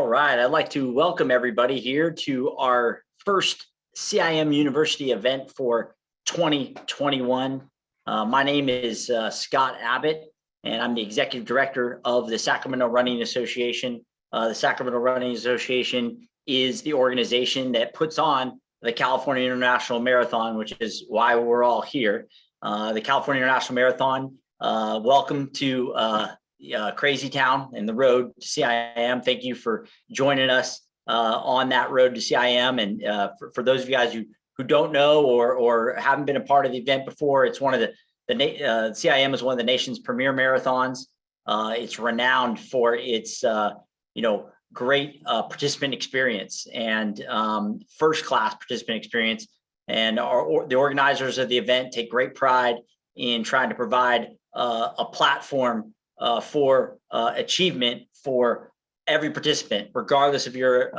right, I'd like to welcome everybody here to our first CIM University event for 2021. My name is Scott Abbott, and I'm the Executive Director of the Sacramento Running Association. The Sacramento Running Association is the organization that puts on the California International Marathon, which is why we're all here. The California International Marathon, welcome to Crazy Town and the road to CIM. Thank you for joining us on that road to CIM. And for those of you guys who don't know or haven't been a part of the event before, it's one of the CIM is one of the nation's premier marathons. It's renowned for its great participant experience and first-class participant experience. And the organizers of the event take great pride in trying to provide a platform for achievement for every participant, regardless of your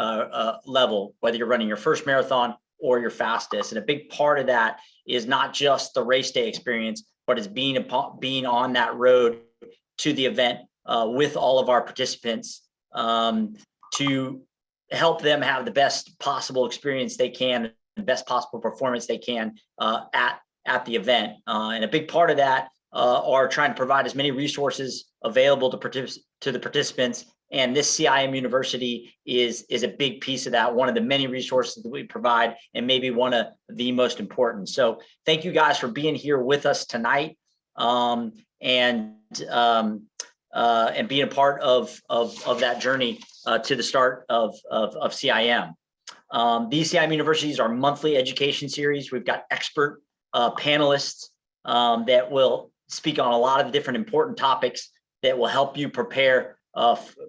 level, whether you're running your first marathon or your fastest. And a big part of that is not just the race day experience, but it's being on that road to the event with all of our participants to help them have the best possible experience they can, the best possible performance they can at the event. And a big part of that are trying to provide as many resources available to the participants. And this CIM University is a big piece of that, one of the many resources that we provide, and maybe one of the most important. So thank you guys for being here with us tonight and being a part of that journey to the start of CIM. These CIM Universities are monthly education series. We've got expert panelists that will speak on a lot of different important topics that will help you prepare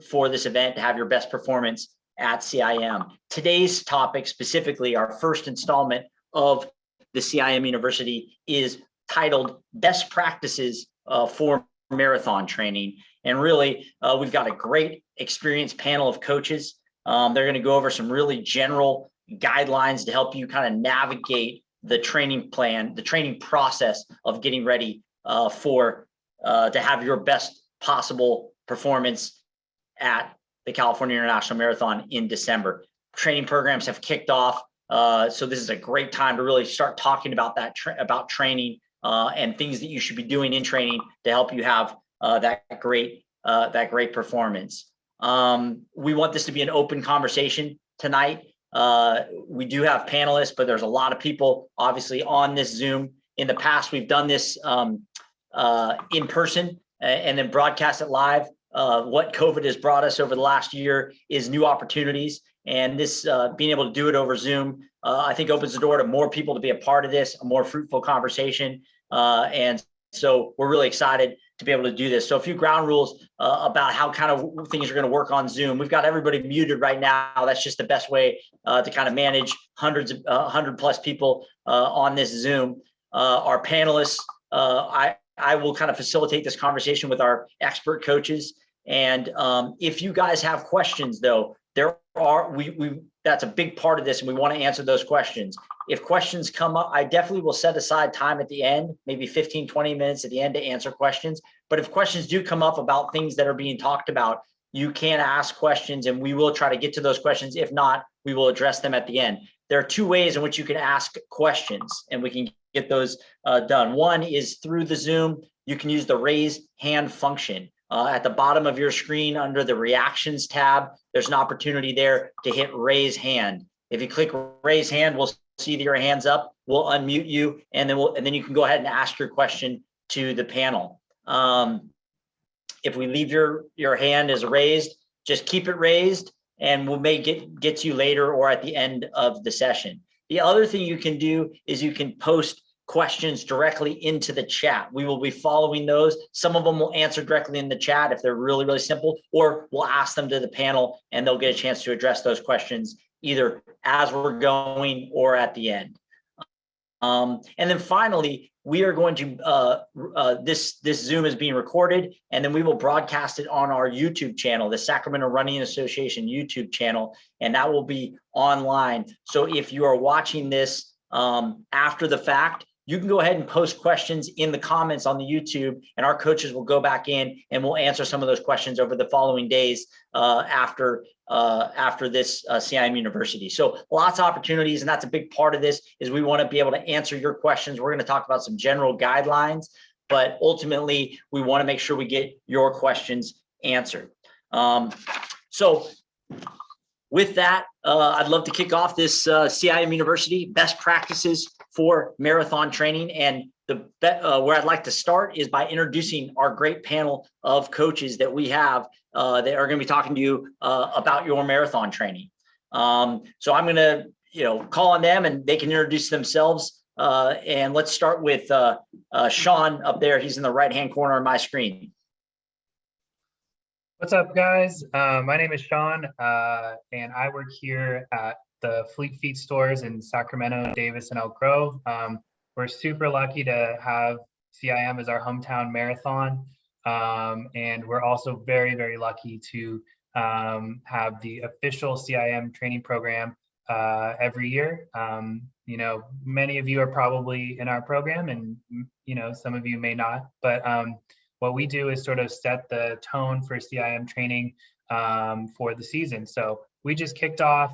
for this event to have your best performance at CIM. Today's topic specifically, our first installment of the CIM University, is titled Best Practices for Marathon Training. And really, we've got a great experienced panel of coaches. They're going to go over some really general guidelines to help you kind of navigate the training plan, the training process of getting ready to have your best possible performance at the California International Marathon in December. Training programs have kicked off, so this is a great time to really start talking about that about training and things that you should be doing in training to help you have that great performance. We want this to be an open conversation tonight. We do have panelists, but there's a lot of people obviously on this Zoom. In the past, we've done this in person and then broadcast it live. What COVID has brought us over the last year is new opportunities, and this being able to do it over Zoom, I think opens the door to more people to be a part of this, a more fruitful conversation. And so we're really excited to be able to do this. So a few ground rules about how kind of things are going to work on Zoom. We've got everybody muted right now. That's just the best way to kind of manage 100 plus people on this Zoom. Our panelists, I will kind of facilitate this conversation with our expert coaches. And if you guys have questions, though, that's a big part of this, and we want to answer those questions. If questions come up, I definitely will set aside time at the end, maybe 15, 20 minutes at the end to answer questions. But if questions do come up about things that are being talked about, you can ask questions and we will try to get to those questions. If not, we will address them at the end. There are two ways in which you can ask questions and we can get those done. One is through the Zoom. You can use the raise hand function. At the bottom of your screen under the reactions tab, there's an opportunity there to hit raise hand. If you click raise hand, we'll see that your hand's up. We'll unmute you, and then you can go ahead and ask your question to the panel. If we leave your hand as raised, just keep it raised, and we may get to you later or at the end of the session. The other thing you can do is you can post questions directly into the chat. We will be following those. Some of them will answer directly in the chat if they're really, really simple, or we'll ask them to the panel and they'll get a chance to address those questions either as we're going or at the end. And then finally, we are going to, this Zoom is being recorded, and then we will broadcast it on our YouTube channel, the Sacramento Running Association YouTube channel, and that will be online. So if you are watching this after the fact, you can go ahead and post questions in the comments on the YouTube, and our coaches will go back in and we'll answer some of those questions over the following days after this CIM University. So lots of opportunities, and that's a big part of this is we want to be able to answer your questions. We're going to talk about some general guidelines, but ultimately we want to make sure we get your questions answered. So with that, I'd love to kick off this CIM University best practices for marathon training. And where I'd like to start is by introducing our great panel of coaches that we have that are going to be talking to you about your marathon training. So I'm going to call on them and they can introduce themselves. And let's start with Sean up there. He's in the right-hand corner of my screen. What's up, guys? My name is Sean, and I work here at the Fleet Feet stores in Sacramento, Davis, and Elk Grove. We're super lucky to have CIM as our hometown marathon, and we're also very, very lucky to have the official CIM training program every year. Many of you are probably in our program, and some of you may not, but what we do is sort of set the tone for CIM training for the season. So we just kicked off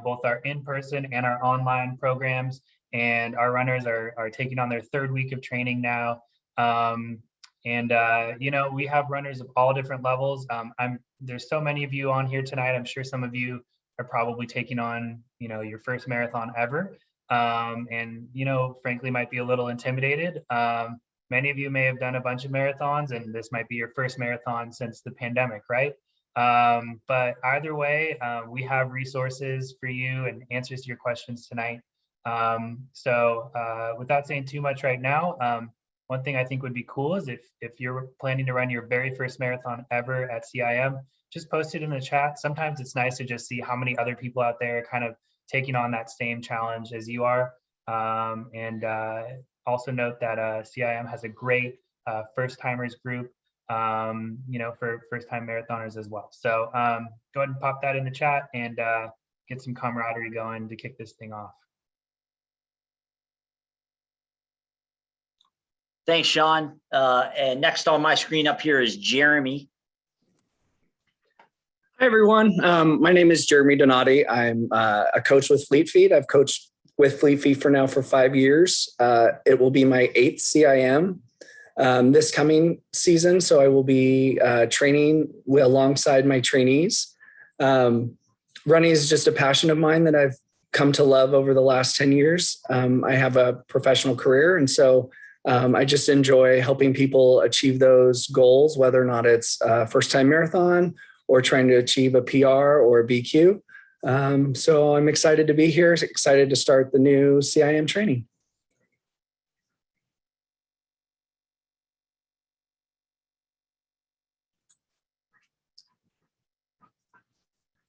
both our in-person and our online programs, and our runners are taking on their third week of training now. We have runners of all different levels. There's so many of you on here tonight. I'm sure some of you are probably taking on, your first marathon ever. Frankly, might be a little intimidated. Many of you may have done a bunch of marathons, and this might be your first marathon since the pandemic, right? But either way, we have resources for you and answers to your questions tonight. Without saying too much right now, one thing I think would be cool is if you're planning to run your very first marathon ever at CIM, just post it in the chat. Sometimes it's nice to just see how many other people out there are kind of taking on that same challenge as you are. Also note that CIM has a great first-timers group, for first-time marathoners as well. So go ahead and pop that in the chat and get some camaraderie going to kick this thing off. Thanks, Sean. And next on my screen up here is Jeremy. Hi, everyone. My name is Jeremy Donati. I'm a coach with Fleet Feet. I've coached with Fleet Feet for 5 years. It will be my 8th CIM this coming season. So I will be training alongside my trainees. Running is just a passion of mine that I've come to love over the last 10 years. I have a professional career, and so I just enjoy helping people achieve those goals, whether or not it's a first-time marathon or trying to achieve a PR or a BQ. So I'm excited to be here, excited to start the new CIM training.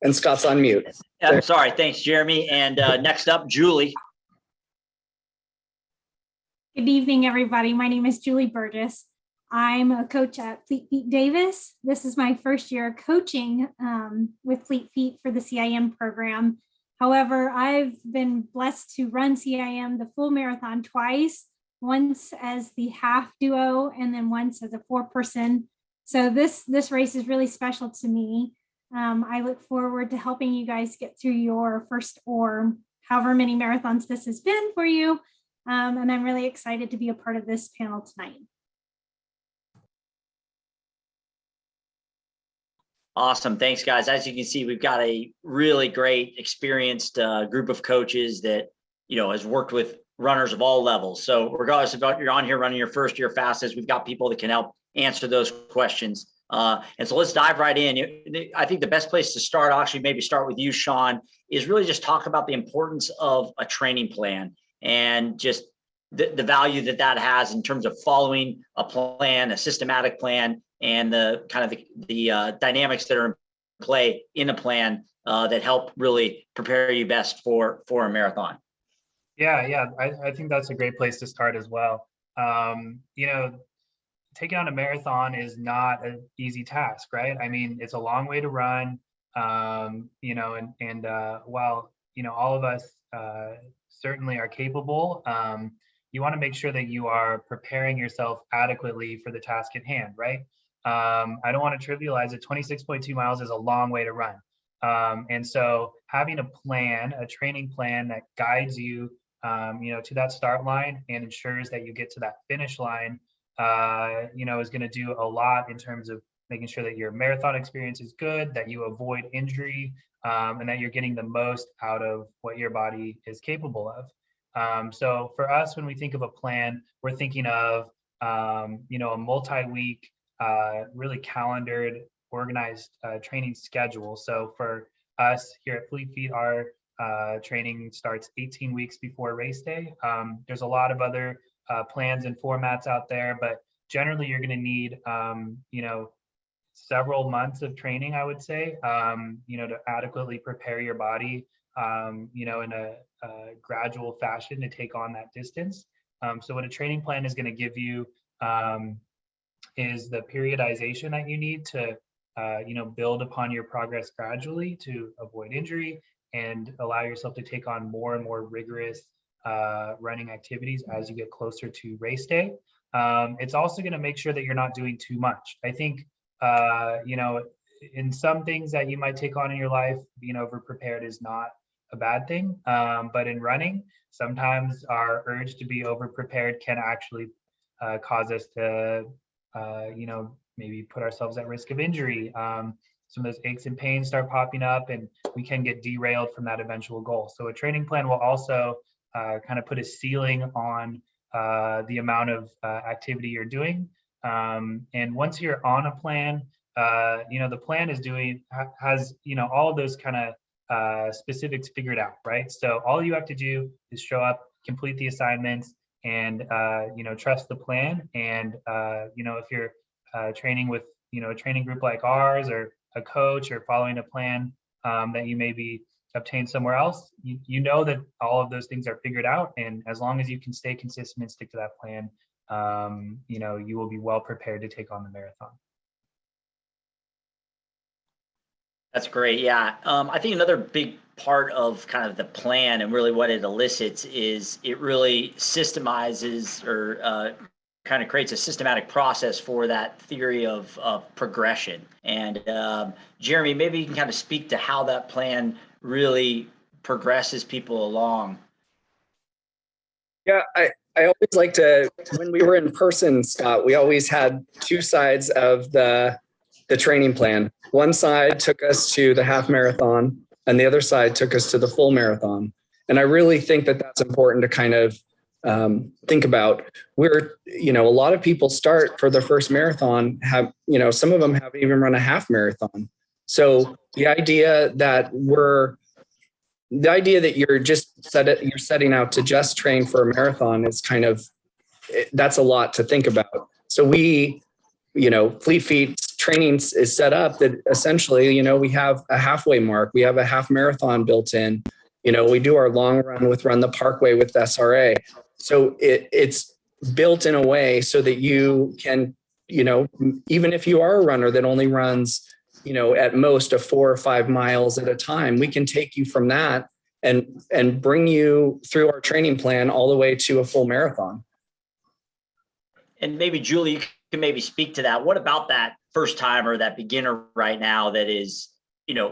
And Scott's on mute. I'm sorry. Thanks, Jeremy. And next up, Julie. Good evening, everybody. My name is Julie Burgess. I'm a coach at Fleet Feet Davis. This is my first year coaching with Fleet Feet for the CIM program. However, I've been blessed to run CIM the full marathon twice, once as the half duo and then once as a 4-person. So this race is really special to me. I look forward to helping you guys get through your first or however many marathons this has been for you. And I'm really excited to be a part of this panel tonight. Awesome. Thanks, guys. As you can see, we've got a really great, experienced group of coaches that, has worked with runners of all levels. So regardless of you're on here running your first year fastest, we've got people that can help answer those questions. And so let's dive right in. I think the best place to start, I'll actually maybe start with you, Sean, is really just talk about the importance of a training plan and just the value that has in terms of following a plan, a systematic plan, and the kind of the dynamics that are in play in a plan that help really prepare you best for a marathon. Yeah, I think that's a great place to start as well. Taking on a marathon is not an easy task, right? I mean, it's a long way to run, while all of us certainly are capable, you want to make sure that you are preparing yourself adequately for the task at hand, right? I don't want to trivialize it. 26.2 miles is a long way to run. And so having a plan, a training plan that guides you, to that start line and ensures that you get to that finish line, is going to do a lot in terms of making sure that your marathon experience is good, that you avoid injury, and that you're getting the most out of what your body is capable of. So for us, when we think of a plan, we're thinking of, a multi-week, really calendared, organized training schedule. So for us here at Fleet Feet, our training starts 18 weeks before race day. There's a lot of other plans and formats out there, but generally you're going to need, several months of training, I would say, to adequately prepare your body, in a gradual fashion to take on that distance. So what a training plan is going to give you is the periodization that you need to, build upon your progress gradually to avoid injury and allow yourself to take on more and more rigorous running activities as you get closer to race day. It's also going to make sure that you're not doing too much. I think, in some things that you might take on in your life, being over-prepared is not a bad thing. But in running, sometimes our urge to be over-prepared can actually cause us to, maybe put ourselves at risk of injury. Some of those aches and pains start popping up and we can get derailed from that eventual goal. So a training plan will also kind of put a ceiling on the amount of activity you're doing. And once you're on a plan, the plan has all of those kind of specifics figured out, right? So all you have to do is show up, complete the assignments, and trust the plan. And if you're training with a training group like ours, or a coach, or following a plan that you maybe obtained somewhere else, you know that all of those things are figured out. And as long as you can stay consistent and stick to that plan, you will be well prepared to take on the marathon. That's great. Yeah. I think another big part of kind of the plan and really what it elicits is it really systemizes or kind of creates a systematic process for that theory of progression. And Jeremy, maybe you can kind of speak to how that plan really progresses people along. Yeah, I always like to, when we were in person, Scott, we always had two sides of the training plan. One side took us to the half marathon and the other side took us to the full marathon. And I really think that that's important to kind of think about. A lot of people start for their first marathon, some of them haven't even run a half marathon. So the idea that you're setting out to just train for a marathon is that's a lot to think about. So Fleet Feet training is set up that essentially, we have a halfway mark. We have a half marathon built in. We do our long run with Run the Parkway with SRA. So it's built in a way so that you can, even if you are a runner that only runs, at most 4 or 5 miles at a time, we can take you from that and bring you through our training plan all the way to a full marathon. And maybe Julie, you can maybe speak to that. What about that first timer, that beginner right now that is,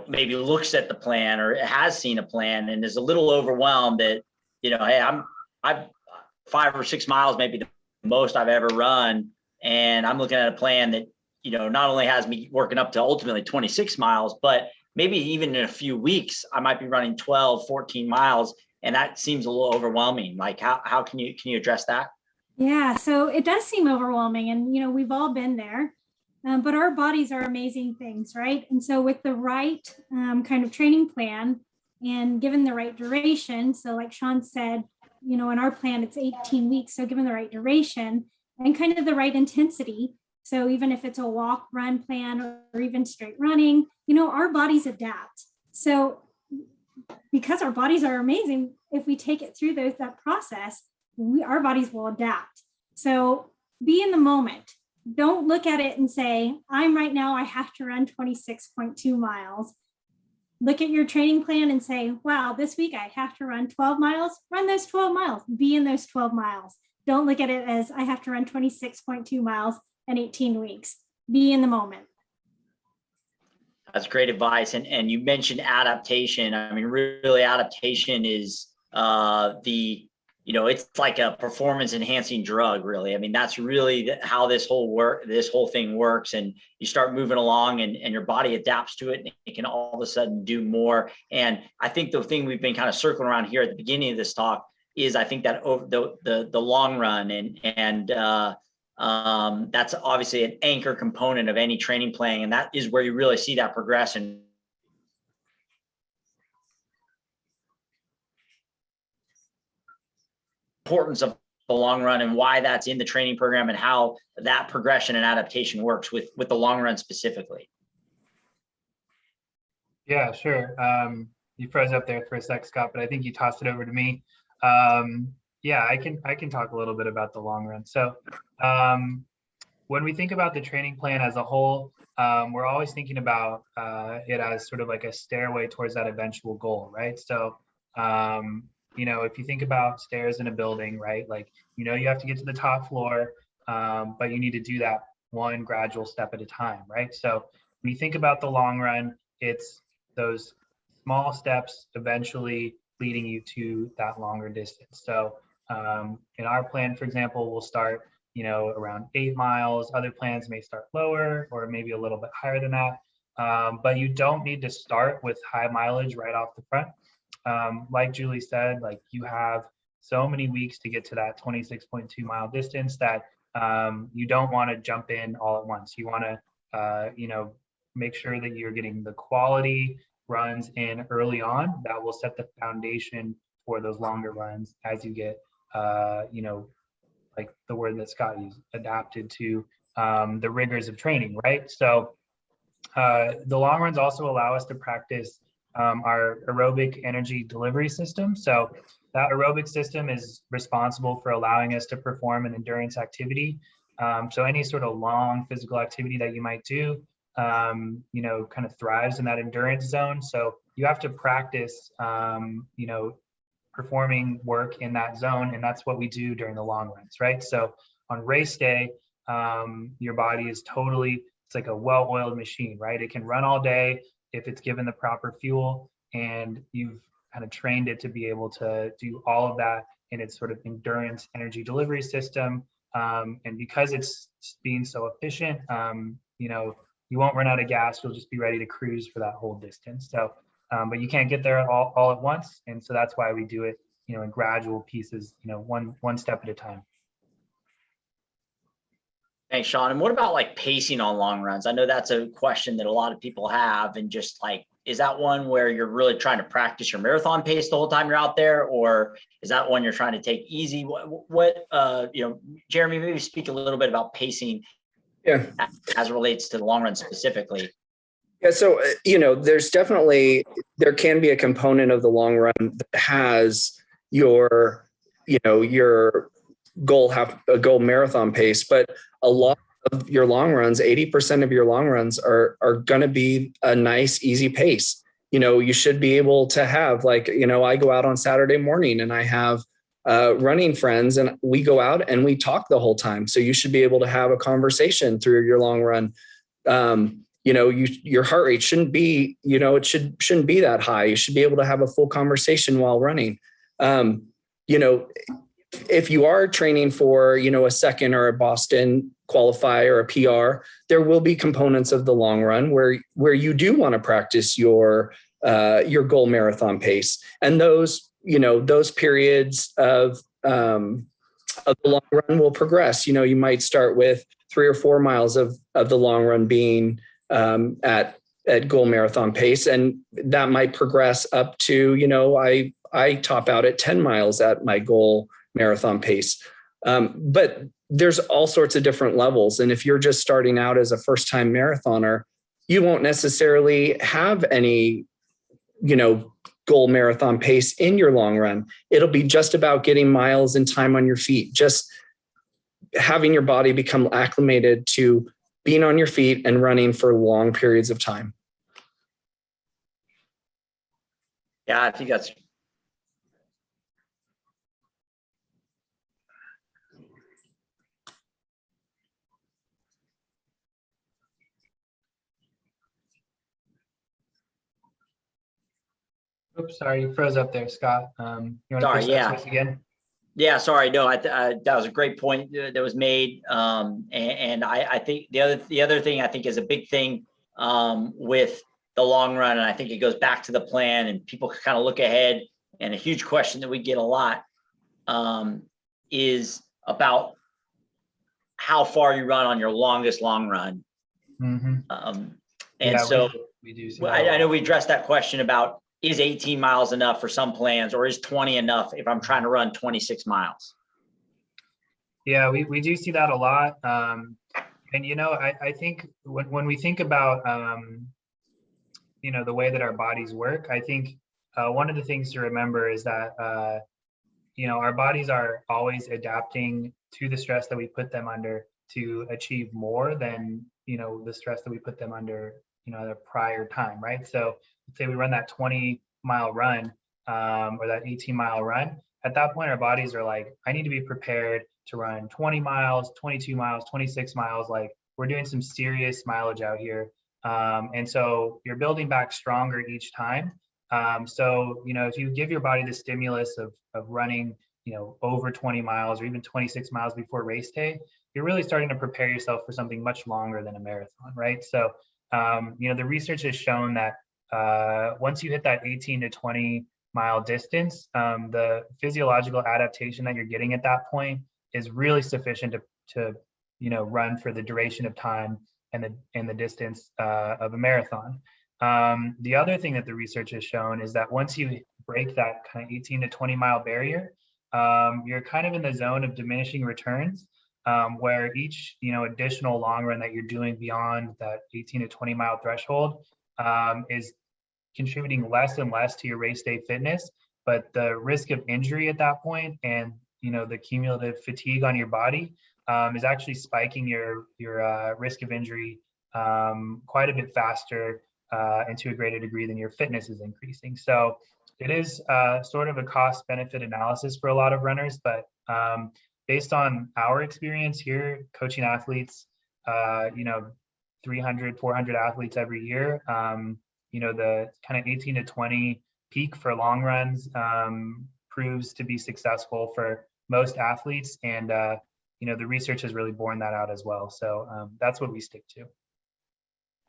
maybe looks at the plan or has seen a plan and is a little overwhelmed that, hey, I've 5 or 6 miles, maybe the most I've ever run. And I'm looking at a plan that, not only has me working up to ultimately 26 miles, but maybe even in a few weeks, I might be running 12, 14 miles. And that seems a little overwhelming. Like how can you address that? Yeah, so it does seem overwhelming, and we've all been there, but our bodies are amazing things, right? And so with the right kind of training plan and given the right duration, so like Sean said, in our plan, it's 18 weeks. So given the right duration and kind of the right intensity, so even if it's a walk run plan or even straight running, our bodies adapt. So because our bodies are amazing, if we take it through that process, our bodies will adapt. So be in the moment. Don't look at it and say, I have to run 26.2 miles. Look at your training plan and say, wow, this week I have to run 12 miles. Run those 12 miles. Be in those 12 miles. Don't look at it as I have to run 26.2 miles in 18 weeks. Be in the moment. That's great advice. And you mentioned adaptation. I mean, really adaptation is it's like a performance enhancing drug, really. I mean, that's really how this whole thing works. And you start moving along and your body adapts to it and it can all of a sudden do more. And I think the thing we've been kind of circling around here at the beginning of this talk is I think that over the long run and that's obviously an anchor component of any training plan. And that is where you really see that progression. Importance of the long run and why that's in the training program and how that progression and adaptation works with the long run specifically. Yeah, sure. You froze up there for a sec, Scott, but I think you tossed it over to me. Yeah, I can talk a little bit about the long run. So when we think about the training plan as a whole, we're always thinking about it as sort of like a stairway towards that eventual goal, right? So if you think about stairs in a building, right? Like, you have to get to the top floor, but you need to do that one gradual step at a time, right? So when you think about the long run, it's those small steps eventually leading you to that longer distance. So in our plan, for example, we'll start, around 8 miles. Other plans may start lower or maybe a little bit higher than that. But you don't need to start with high mileage right off the front. Like Julie said, like you have so many weeks to get to that 26.2 mile distance that you don't want to jump in all at once. You want to, make sure that you're getting the quality runs in early on. That will set the foundation for those longer runs as you get, like the word that Scott used, adapted to the rigors of training, right? So the long runs also allow us to practice our aerobic energy delivery system. So that aerobic system is responsible for allowing us to perform an endurance activity. So any sort of long physical activity that you might do, kind of thrives in that endurance zone. So you have to practice, performing work in that zone. And that's what we do during the long runs, right? So on race day, your body is it's like a well-oiled machine, right? It can run all day if it's given the proper fuel and you've kind of trained it to be able to do all of that in its sort of endurance energy delivery system. And because it's being so efficient, you won't run out of gas. You'll just be ready to cruise for that whole distance. So, but you can't get there all at once. And so that's why we do it, in gradual pieces, one step at a time. Thanks, Sean. And what about like pacing on long runs? I know that's a question that a lot of people have, and just like, is that one where you're really trying to practice your marathon pace the whole time you're out there, or is that one you're trying to take easy? Jeremy, maybe speak a little bit about pacing, as it relates to the long run specifically. Yeah, so there can be a component of the long run that has your goal marathon pace, but a lot of your long runs, 80% of your long runs are going to be a nice, easy pace. You should be able to have I go out on Saturday morning and I have running friends and we go out and we talk the whole time. So you should be able to have a conversation through your long run. Your heart rate shouldn't be, it shouldn't be that high. You should be able to have a full conversation while running. If you are training for, a second or a Boston qualify or a PR, there will be components of the long run where you do want to practice your goal marathon pace. And those periods of the long run will progress. You might start with 3 or 4 miles of the long run being at goal marathon pace. And that might progress up to, I top out at 10 miles at my goal marathon pace. But there's all sorts of different levels. And if you're just starting out as a first-time marathoner, you won't necessarily have any, goal marathon pace in your long run. It'll be just about getting miles and time on your feet, just having your body become acclimated to being on your feet and running for long periods of time. Yeah, I think that's Oops, sorry, you froze up there, Scott. You want to Sorry, push that yeah. switch again? Yeah, sorry. No, that was a great point that was made. And I think the other thing I think is a big thing with the long run, and I think it goes back to the plan, and people kind of look ahead. And a huge question that we get a lot is about how far you run on your longest long run. Mm-hmm. And Yeah, so we do see that a I know lot. we addressed that question about, is 18 miles enough for some plans, or is 20 enough if I'm trying to run 26 miles? Yeah, we do see that a lot. And, you know, I think when we think about, you know, the way that our bodies work, I think one of the things to remember is that, you know, our bodies are always adapting to the stress that we put them under to achieve more than, you know, the stress that we put them under, you know, at a prior time, right? So let's say we run that 20-mile run or that 18-mile run. At that point, our bodies are like, I need to be prepared to run 20 miles, 22 miles, 26 miles. Like, we're doing some serious mileage out here. And so you're building back stronger each time. So, you know, if you give your body the stimulus of running, you know, over 20 miles or even 26 miles before race day, you're really starting to prepare yourself for something much longer than a marathon, right? So, you know, the research has shown that once you hit that 18 to 20 mile distance, the physiological adaptation that you're getting at that point is really sufficient to you know, run for the duration of time and the distance of a marathon. The other thing that the research has shown is that once you break that kind of 18 to 20 mile barrier, you're kind of in the zone of diminishing returns, where each, you know, additional long run that you're doing beyond that 18 to 20 mile threshold is contributing less and less to your race day fitness, but the risk of injury at that point and, you know, the cumulative fatigue on your body is actually spiking your risk of injury quite a bit faster and to a greater degree than your fitness is increasing. So it is sort of a cost benefit analysis for a lot of runners, but based on our experience here coaching athletes, you know, 300, 400 athletes every year, you know, the kind of 18 to 20 peak for long runs proves to be successful for most athletes. And, you know, the research has really borne that out as well. So that's what we stick to.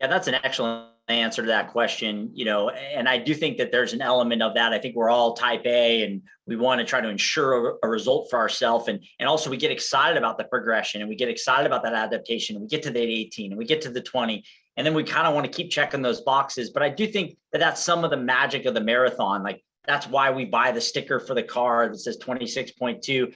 Yeah, that's an excellent answer to that question, you know, and I do think that there's an element of that. I think we're all type A and we want to try to ensure a result for ourselves. And also we get excited about the progression and we get excited about that adaptation. And we get to the 18 and we get to the 20, and then we kind of want to keep checking those boxes. But I do think that that's some of the magic of the marathon. Like, that's why we buy the sticker for the car that says 26.2.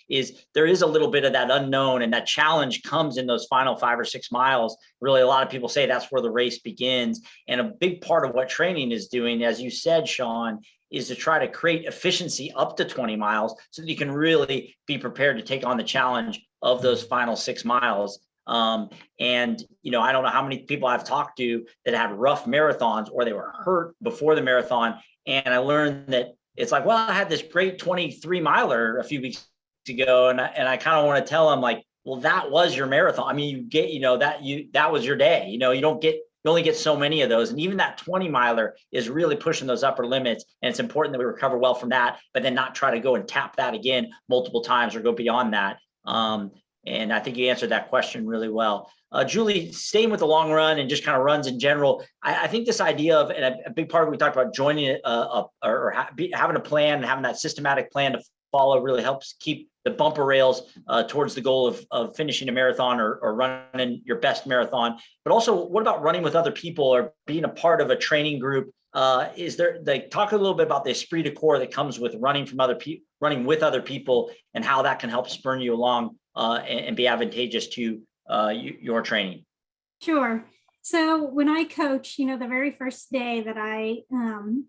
is there is a little bit of that unknown, and that challenge comes in those final 5 or 6 miles. Really, a lot of people say that's where the race begins. And a big part of what training is doing, as you said, Sean, is to try to create efficiency up to 20 miles so that you can really be prepared to take on the challenge of those final 6 miles. And, you know, I don't know how many people I've talked to that had rough marathons or they were hurt before the marathon. And I learned that it's like, well, I had this great 23 miler a few weeks ago. And I kind of want to tell them, like, well, that was your marathon. I mean, you get, you know, that was your day. You know, you only get so many of those. And even that 20 miler is really pushing those upper limits. And it's important that we recover well from that, but then not try to go and tap that again multiple times or go beyond that. And I think you answered that question really well. Julie, staying with the long run and just kind of runs in general, I think this idea of, and a big part of what we talked about, joining it having a plan and having that systematic plan to follow really helps keep the bumper rails towards the goal of finishing a marathon or running your best marathon. But also, what about running with other people or being a part of a training group? Is there, like, talk a little bit about the esprit de corps that comes with running with other people and how that can help spur you along and be advantageous to your training? Sure. So when I coach, you know, the very first day that I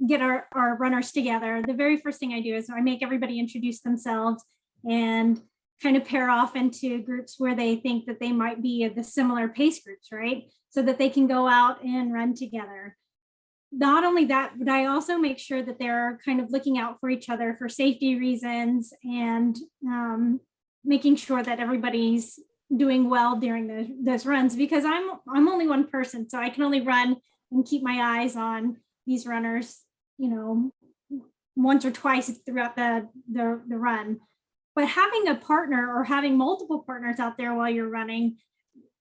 get our runners together, the very first thing I do is I make everybody introduce themselves and kind of pair off into groups where they think that they might be the similar pace groups, right? So that they can go out and run together. Not only that, but I also make sure that they're kind of looking out for each other for safety reasons and making sure that everybody's doing well during those runs, because I'm only one person, so I can only run and keep my eyes on these runners, you know, once or twice throughout the run. But having a partner or having multiple partners out there while you're running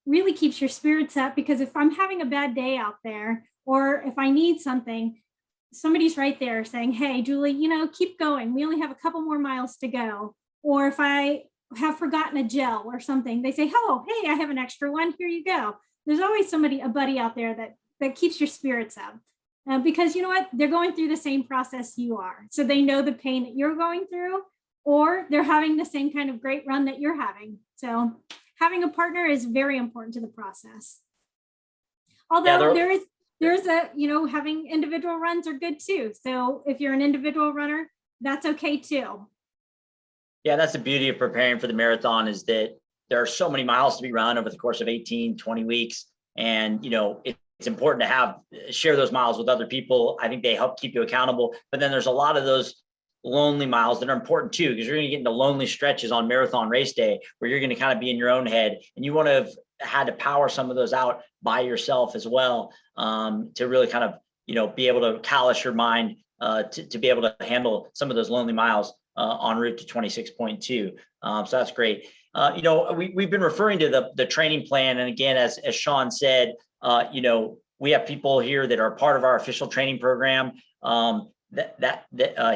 really keeps your spirits up, because if I'm having a bad day out there, or if I need something, somebody's right there saying, hey, Julie, keep going. We only have a couple more miles to go. Or if I have forgotten a gel or something, they say, oh, hey, I have an extra one. Here you go. There's always a buddy out there that keeps your spirits up. Because you know what? They're going through the same process you are. So they know the pain that you're going through, or they're having the same kind of great run that you're having. So having a partner is very important to the process. Although there's having individual runs are good too. So if you're an individual runner, that's okay too. Yeah, that's the beauty of preparing for the marathon, is that there are so many miles to be run over the course of 18, 20 weeks. And, it's important to share those miles with other people. I think they help keep you accountable. But then there's a lot of those lonely miles that are important too, because you're going to get into lonely stretches on marathon race day where you're going to kind of be in your own head, and you want to have had to power some of those out by yourself as well, to really kind of, be able to callous your mind to be able to handle some of those lonely miles en route to 26.2. So that's great. We've been referring to the training plan. And again, as Sean said, we have people here that are part of our official training program that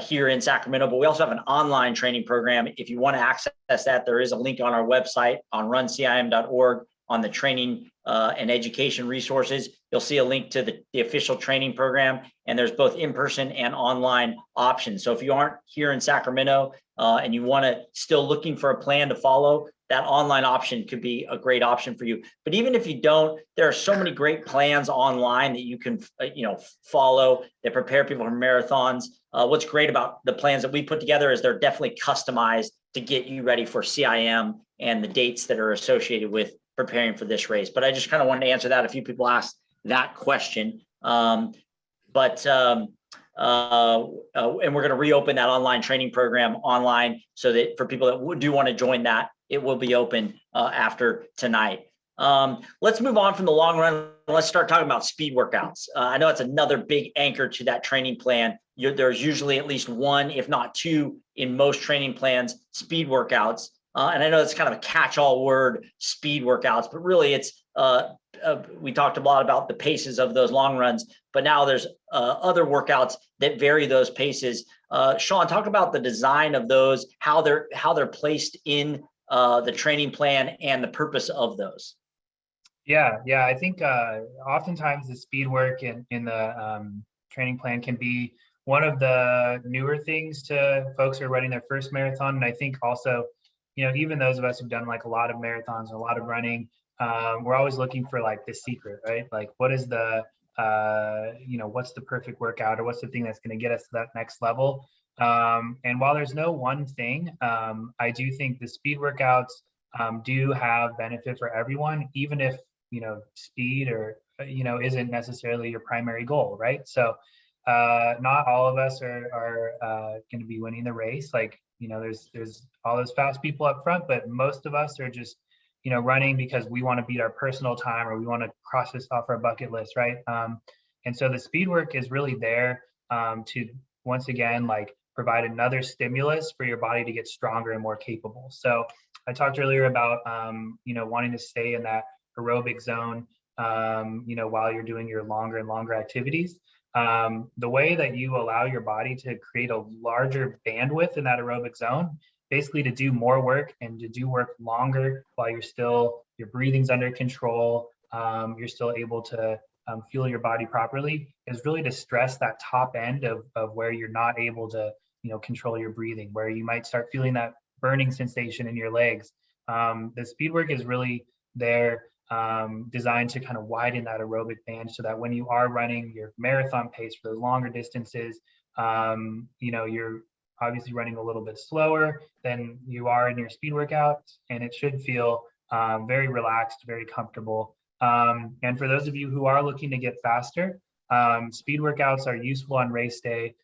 here in Sacramento, but we also have an online training program. If you want to access that, there is a link on our website on runcim.org on the training and education resources. You'll see a link to the official training program, and there's both in-person and online options. So if you aren't here in Sacramento and you want to still looking for a plan to follow, that online option could be a great option for you. But even if you don't, there are so many great plans online that you can, follow that prepare people for marathons. What's great about the plans that we put together is they're definitely customized to get you ready for CIM and the dates that are associated with preparing for this race. But I just kind of wanted to answer that. A few people asked that question. And we're going to reopen that online training program online, so that for people that do want to join that, it will be open after tonight. Let's move on from the long run. Let's start talking about speed workouts. I know it's another big anchor to that training plan. There's usually at least one, if not two, in most training plans, speed workouts. And I know it's kind of a catch-all word, speed workouts, but really it's, we talked a lot about the paces of those long runs, but now there's other workouts that vary those paces. Sean, talk about the design of those, how they're placed in the training plan and the purpose of those. Yeah. I think oftentimes the speed work in the training plan can be one of the newer things to folks who are running their first marathon. And I think also, even those of us who've done like a lot of marathons, a lot of running, we're always looking for like the secret, right? Like what is the, what's the perfect workout, or what's the thing that's going to get us to that next level? And while there's no one thing, I do think the speed workouts do have benefit for everyone, even if, speed or, isn't necessarily your primary goal, right? So not all of us are going to be winning the race. Like, there's all those fast people up front, but most of us are just, running because we want to beat our personal time, or we want to cross this off our bucket list, right? And so the speed work is really there to, once again, like provide another stimulus for your body to get stronger and more capable. So I talked earlier about, wanting to stay in that aerobic zone, while you're doing your longer and longer activities. The way that you allow your body to create a larger bandwidth in that aerobic zone, basically to do more work and to do work longer while your breathing's under control, you're still able to fuel your body properly, is really to stress that top end of where you're not able to, control your breathing, where you might start feeling that burning sensation in your legs. The speed work is really there, designed to kind of widen that aerobic band, so that when you are running your marathon pace for those longer distances, you're obviously running a little bit slower than you are in your speed workouts, and it should feel very relaxed, very comfortable. And for those of you who are looking to get faster, speed workouts are useful on race day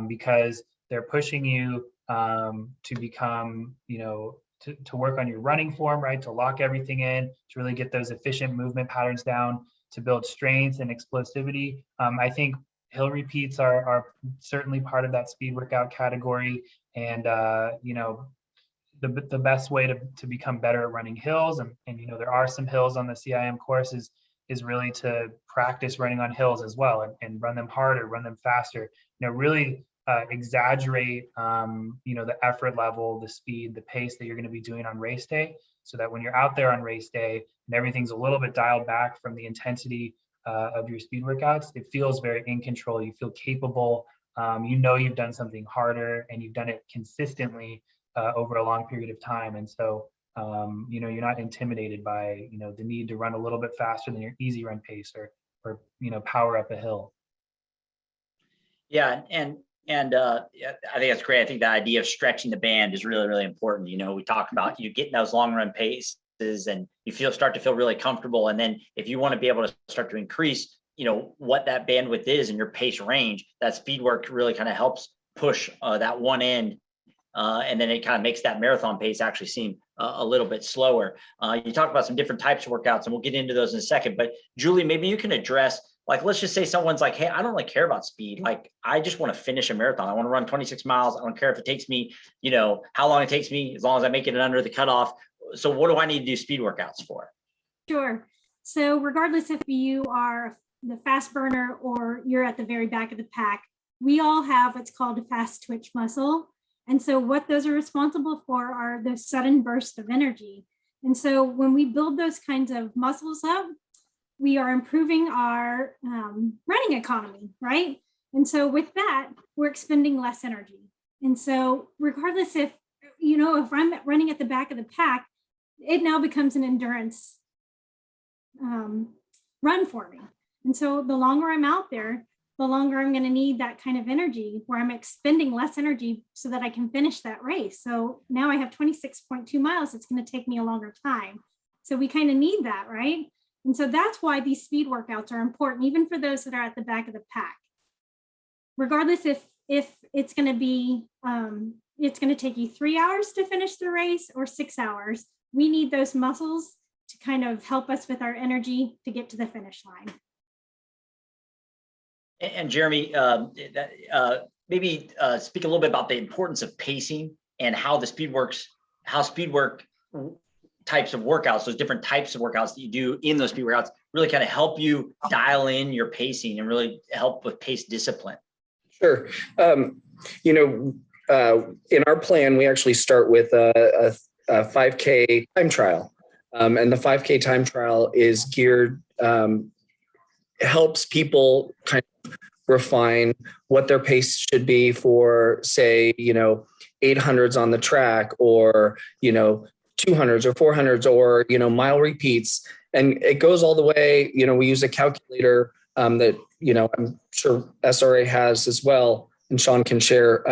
because they're pushing you to become, to work on your running form, right? To lock everything in, to really get those efficient movement patterns down, to build strength and explosivity. I think hill repeats are certainly part of that speed workout category. And, the best way to become better at running hills, and there are some hills on the CIM course, is really to practice running on hills as well, and run them harder, run them faster, really exaggerate, the effort level, the speed, the pace that you're going to be doing on race day, so that when you're out there on race day and everything's a little bit dialed back from the intensity of your speed workouts, it feels very in control. You feel capable. You've done something harder, and you've done it consistently over a long period of time. And so, you're not intimidated by, the need to run a little bit faster than your easy run pace, or power up a hill. Yeah. And I think that's great. I think the idea of stretching the band is really, really important. We talk about you getting those long run paces, and you start to feel really comfortable. And then if you want to be able to start to increase, what that bandwidth is and your pace range, that speed work really kind of helps push that one end. And then it kind of makes that marathon pace actually seem a little bit slower. You talk about some different types of workouts, and we'll get into those in a second. But Julie, maybe you can address, like, let's just say someone's like, hey, I don't really care about speed. Like, I just want to finish a marathon. I want to run 26 miles. I don't care if it takes me, how long it takes me, as long as I make it under the cutoff. So what do I need to do speed workouts for? Sure. So regardless if you are the fast burner or you're at the very back of the pack, we all have what's called a fast twitch muscle. And so what those are responsible for are those sudden bursts of energy. And so when we build those kinds of muscles up, we are improving our running economy, right? And so with that, we're expending less energy. And so regardless if I'm running at the back of the pack, it now becomes an endurance run for me. And so the longer I'm out there, the longer I'm going to need that kind of energy, where I'm expending less energy so that I can finish that race. So now I have 26.2 miles. It's going to take me a longer time. So we kind of need that, right? And so that's why these speed workouts are important, even for those that are at the back of the pack. Regardless if it's going to be, it's going to take you 3 hours to finish the race or 6 hours, we need those muscles to kind of help us with our energy to get to the finish line. And Jeremy, maybe speak a little bit about the importance of pacing and how the speed work types of workouts, those different types of workouts that you do in those speed workouts, really kind of help you dial in your pacing and really help with pace discipline. Sure. In our plan, we actually start with a 5K time trial. And the 5K time trial is geared, helps people kind of refine what their pace should be for, say, 800s on the track, or, 200s or 400s, or, mile repeats. And it goes all the way, we use a calculator that, I'm sure SRA has as well, and Sean can share.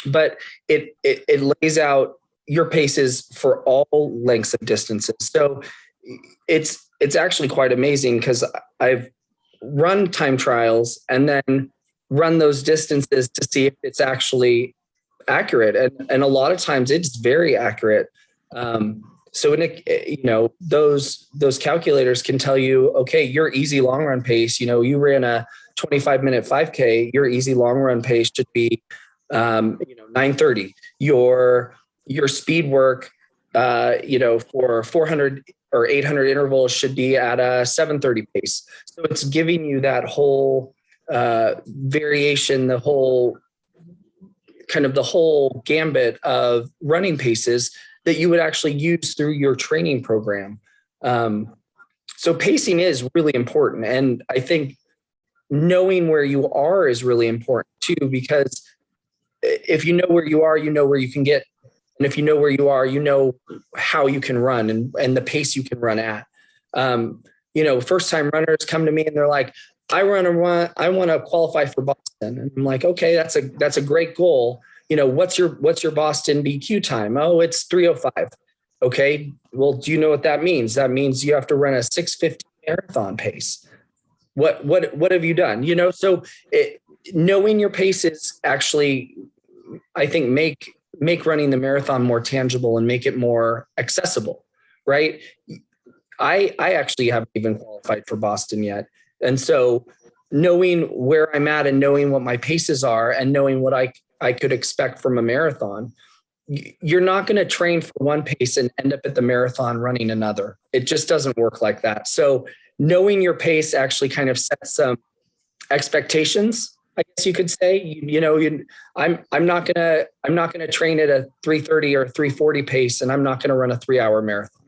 But it lays out your paces for all lengths of distances. So it's actually quite amazing, because I've run time trials and then run those distances to see if it's actually accurate. And a lot of times it's very accurate. So those calculators can tell you, okay, your easy long run pace, you ran a 25-minute 5K, your easy long run pace should be 9:30. Your speed work, for 400 or 800 intervals should be at a 7:30 pace. So it's giving you that whole variation, the whole gambit of running paces that you would actually use through your training program. So pacing is really important. And I think knowing where you are is really important too, because if you know where you are, you know where you can get. And if you know where you are, you know how you can run and the pace you can run at. First time runners come to me and they're like, I want to qualify for Boston. And I'm like, okay, that's a great goal. What's your Boston BQ time? Oh, it's 3:05. Okay. Well, do you know what that means? That means you have to run a 6:50 marathon pace. What have you done? So knowing your paces actually, I think, make running the marathon more tangible and make it more accessible, right? I actually haven't even qualified for Boston yet. And so knowing where I'm at and knowing what my paces are and knowing what I could expect from a marathon, you're not going to train for one pace and end up at the marathon running another. It just doesn't work like that. So knowing your pace actually kind of sets some expectations, I guess you could say. I'm not gonna train at a 3:30 or 3:40 pace, and I'm not gonna run a 3-hour marathon.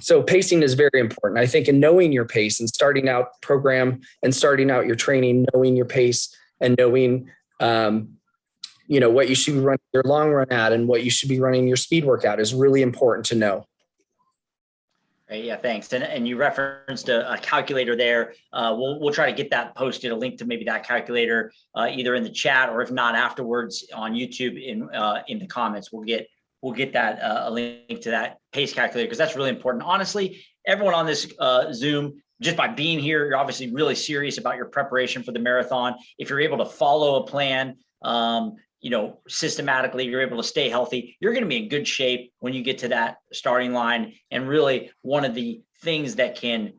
So pacing is very important. I think in knowing your pace and starting out program and starting out your training, knowing your pace and knowing what you should be running your long run at and what you should be running your speed workout is really important to know. Right, yeah, thanks. And you referenced a calculator there. We'll try to get that posted, a link to maybe that calculator, either in the chat or if not afterwards on YouTube in the comments. We'll get that a link to that pace calculator, because that's really important. Honestly, everyone on this Zoom, just by being here, you're obviously really serious about your preparation for the marathon. If you're able to follow a plan, systematically, you're able to stay healthy, you're going to be in good shape when you get to that starting line. And really, one of the things that can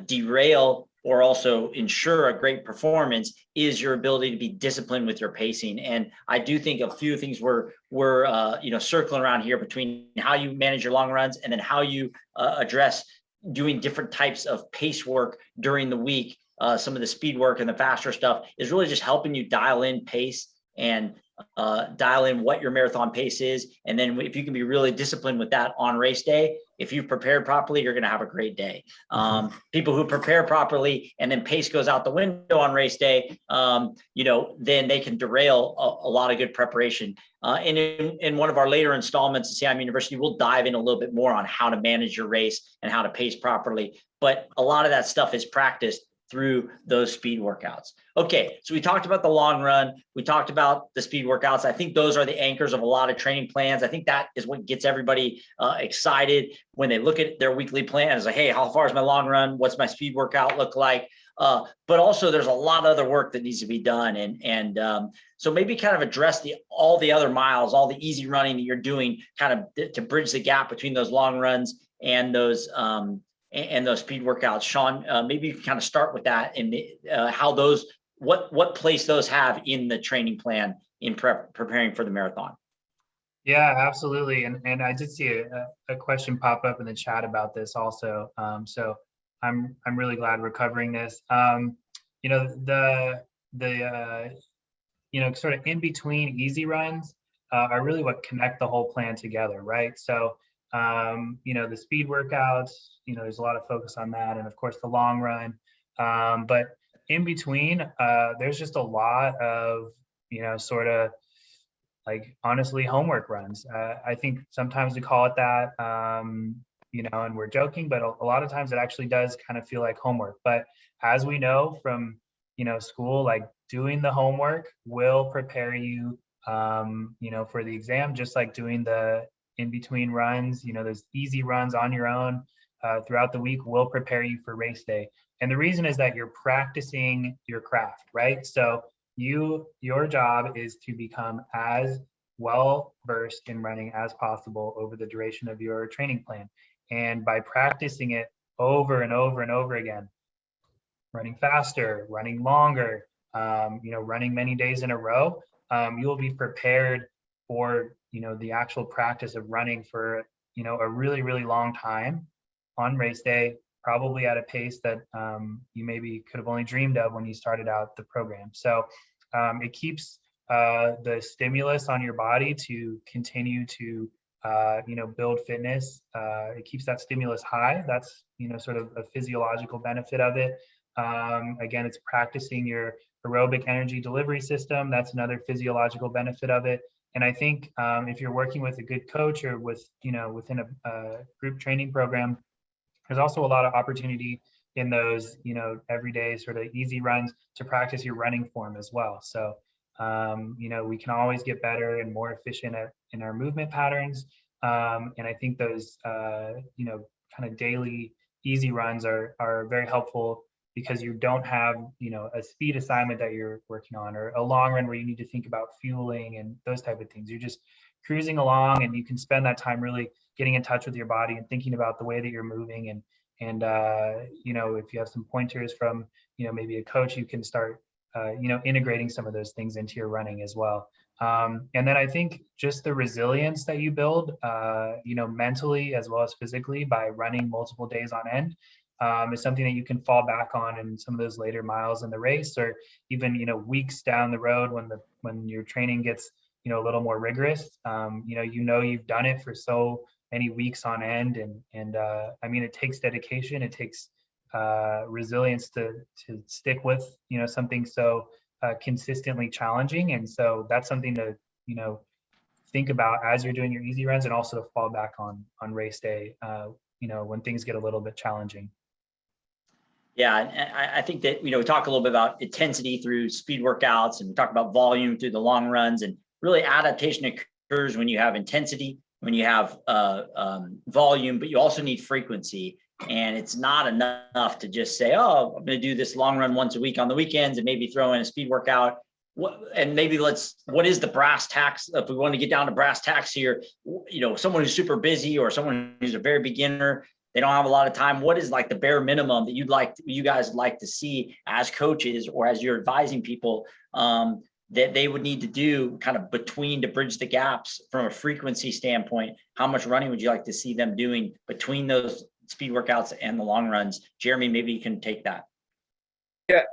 derail or also ensure a great performance is your ability to be disciplined with your pacing. And I do think a few things we're circling around here between how you manage your long runs and then how you address doing different types of pace work during the week. Some of the speed work and the faster stuff is really just helping you dial in pace and dial in what your marathon pace is. And then if you can be really disciplined with that on race day, if you've prepared properly, you're going to have a great day. People who prepare properly and then pace goes out the window on race day, then they can derail a lot of good preparation. And in one of our later installments at CIM University, we'll dive in a little bit more on how to manage your race and how to pace properly. But a lot of that stuff is practiced through those speed workouts. Okay, so we talked about the long run. We talked about the speed workouts. I think those are the anchors of a lot of training plans. I think that is what gets everybody excited when they look at their weekly plan. It's like, hey, how far is my long run? What's my speed workout look like? But also there's a lot of other work that needs to be done. And so maybe kind of address all the other miles, all the easy running that you're doing kind of to bridge the gap between those long runs and those speed workouts. Sean, maybe you can kind of start with that and how those, what place those have in the training plan in preparing for the marathon. Yeah, absolutely. And I did see a question pop up in the chat about this also. So I'm really glad we're covering this. Sort of in between easy runs are really what connect the whole plan together, right? So the speed workouts, there's a lot of focus on that, and of course the long run. But in between, there's just a lot of, sort of like honestly homework runs. I think sometimes we call it that, and we're joking, but a lot of times it actually does kind of feel like homework. But as we know from, school, like doing the homework will prepare you, for the exam, just like doing the in-between runs, those easy runs on your own throughout the week will prepare you for race day. And the reason is that you're practicing your craft, right? So your job is to become as well versed in running as possible over the duration of your training plan. And by practicing it over and over and over again, running faster, running longer, running many days in a row, you will be prepared for the actual practice of running for a really, really long time on race day, probably at a pace that you maybe could have only dreamed of when you started out the program. So it keeps the stimulus on your body to continue to build fitness. It keeps that stimulus high. That's sort of a physiological benefit of it. Again, it's practicing your aerobic energy delivery system. That's another physiological benefit of it. And I think if you're working with a good coach or within a group training program, there's also a lot of opportunity in those, everyday sort of easy runs to practice your running form as well. So, we can always get better and more efficient in our movement patterns. And I think those, kind of daily easy runs are very helpful because you don't have, a speed assignment that you're working on or a long run where you need to think about fueling and those type of things. You're just cruising along and you can spend that time really getting in touch with your body and thinking about the way that you're moving if you have some pointers from, maybe a coach, you can start, integrating some of those things into your running as well. And then I think just the resilience that you build, mentally as well as physically by running multiple days on end, is something that you can fall back on in some of those later miles in the race, or even, weeks down the road when your training gets, a little more rigorous. You've done it for so many weeks on end, and it takes dedication, it takes resilience to stick with, something so consistently challenging. And so that's something to, think about as you're doing your easy runs, and also to fall back on race day, when things get a little bit challenging. Yeah, and I think that, we talk a little bit about intensity through speed workouts, and we talk about volume through the long runs, and really adaptation occurs when you have intensity, when you have volume, but you also need frequency. And it's not enough to just say, oh, I'm going to do this long run once a week on the weekends and maybe throw in a speed workout. What is the brass tacks? If we want to get down to brass tacks here, someone who's super busy or someone who's a very beginner, they don't have a lot of time. What is like the bare minimum that you guys like to see as coaches, or as you're advising people, that they would need to do kind of to bridge the gaps from a frequency standpoint? How much running would you like to see them doing between those speed workouts and the long runs? Jeremy, maybe you can take that. Yeah,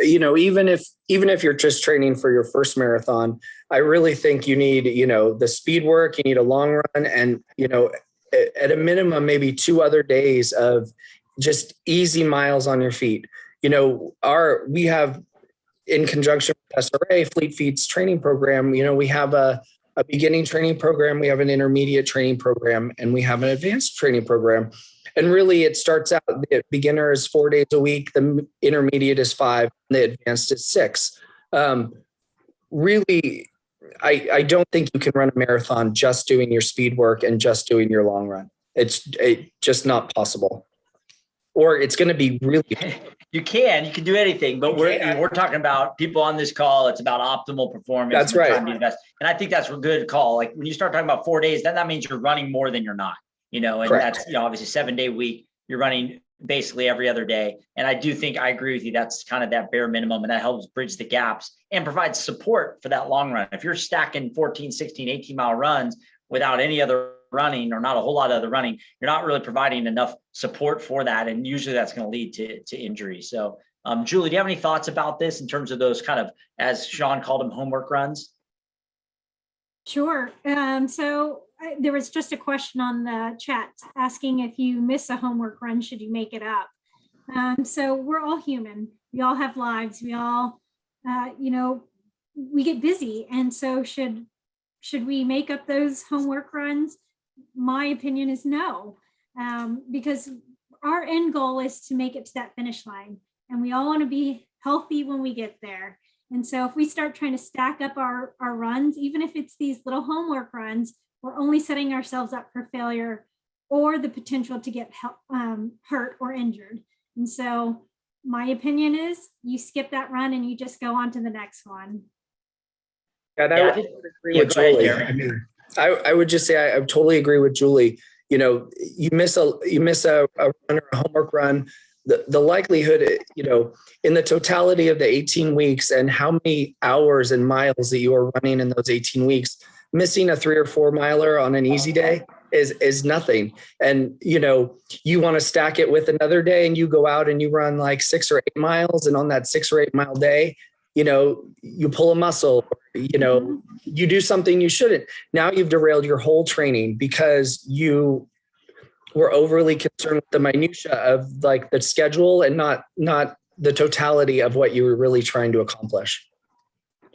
even if you're just training for your first marathon, I really think you need, the speed work, you need a long run, and, at a minimum, maybe 2 other days of just easy miles on your feet. We have, in conjunction with SRA, Fleet Feet's training program, we have a beginning training program, we have an intermediate training program, and we have an advanced training program. And really, it starts out, the beginner is 4 days a week, the intermediate is 5, and the advanced is 6. Really, I don't think you can run a marathon just doing your speed work and just doing your long run. It's just not possible. Or it's going to be really. You can do anything, but we're talking about people on this call. It's about optimal performance. That's right. Trying to be the best. And I think that's a good call. Like when you start talking about 4 days, then that means you're running more than you're not. And Correct. That's, obviously 7-day week, you're running basically every other day. And I do think I agree with you. That's kind of that bare minimum, and that helps bridge the gaps and provide support for that long run. If you're stacking 14, 16, 18 mile runs without any other running, or not a whole lot of other running, you're not really providing enough support for that. And usually that's going to lead to injury. So Julie, do you have any thoughts about this in terms of those kind of, as Sean called them, homework runs? Sure. There was just a question on the chat asking, if you miss a homework run, should you make it up? So we're all human. We all have lives. We all, we get busy. And so should we make up those homework runs? My opinion is no, because our end goal is to make it to that finish line, and we all want to be healthy when we get there. And so if we start trying to stack up our runs, even if it's these little homework runs, we're only setting ourselves up for failure or the potential to get hurt or injured. And so my opinion is you skip that run and you just go on to the next one. I would agree with Julie. I would just say I totally agree with Julie. You miss a run or a homework run, the likelihood, in the totality of the 18 weeks and how many hours and miles that you are running in those 18 weeks, missing a 3 or 4 miler on an easy day is nothing. And, you want to stack it with another day, and you go out and you run like 6 or 8 miles. And on that 6 or 8 mile day, you pull a muscle, you do something you shouldn't. Now you've derailed your whole training because you were overly concerned with the minutia of like the schedule and not the totality of what you were really trying to accomplish.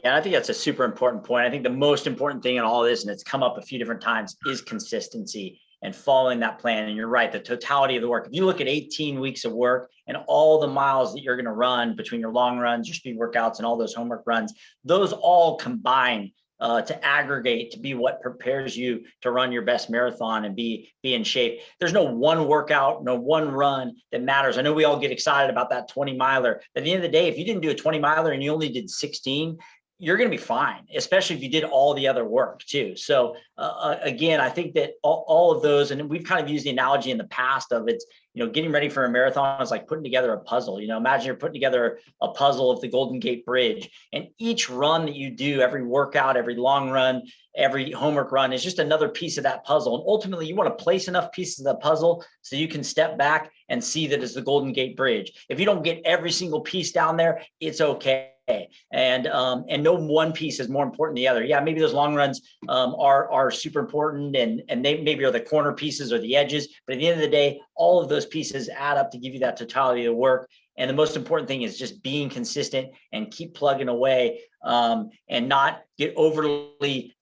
Yeah, I think that's a super important point. I think the most important thing in all of this, and it's come up a few different times, is consistency and following that plan. And you're right, the totality of the work. If you look at 18 weeks of work and all the miles that you're going to run between your long runs, your speed workouts, and all those homework runs, those all combine to aggregate to be what prepares you to run your best marathon and be in shape. There's no one workout, no one run that matters. I know we all get excited about that 20 miler. At the end of the day, if you didn't do a 20 miler and you only did 16, you're going to be fine, especially if you did all the other work too. So again, I think that all of those, and we've kind of used the analogy in the past of it's, getting ready for a marathon is like putting together a puzzle. Imagine you're putting together a puzzle of the Golden Gate Bridge, and each run that you do, every workout, every long run, every homework run is just another piece of that puzzle. And ultimately you want to place enough pieces of the puzzle so you can step back and see that it's the Golden Gate Bridge. If you don't get every single piece down there, it's okay. And no one piece is more important than the other. Yeah, maybe those long runs are super important, and they maybe are the corner pieces or the edges, but at the end of the day, all of those pieces add up to give you that totality of the work. And the most important thing is just being consistent and keep plugging away, and not get overly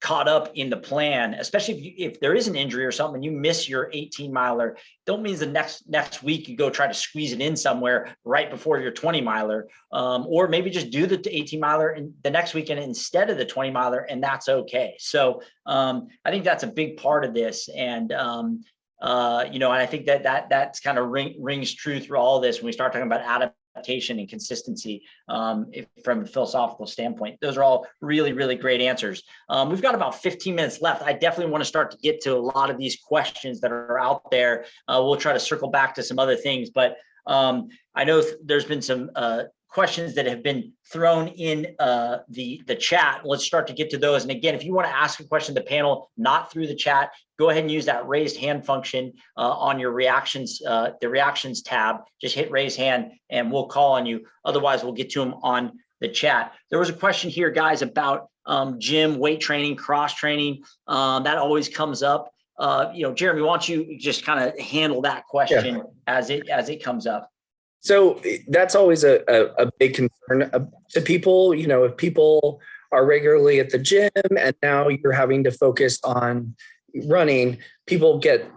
caught up in the plan, especially if there is an injury or something and you miss your 18 miler. Don't mean the next week you go try to squeeze it in somewhere right before your 20 miler, or maybe just do the 18 miler in the next weekend instead of the 20 miler, and that's okay. So I think that's a big part of this, and and I think that's kind of rings true through all this when we start talking about adaptation and consistency, from a philosophical standpoint. Those are all really, really great answers. We've got about 15 minutes left. I definitely want to start to get to a lot of these questions that are out there. We'll try to circle back to some other things, but I know there's been some questions that have been thrown in the chat. Let's start to get to those. And again, if you want to ask a question to the panel, not through the chat, go ahead and use that raised hand function on your reactions, the reactions tab. Just hit raise hand and we'll call on you. Otherwise, we'll get to them on the chat. There was a question here, guys, about gym, weight training, cross training. That always comes up. Jeremy, why don't you just kind of handle that question as it comes up? So that's always a big concern to people. If people are regularly at the gym and now you're having to focus on running, people get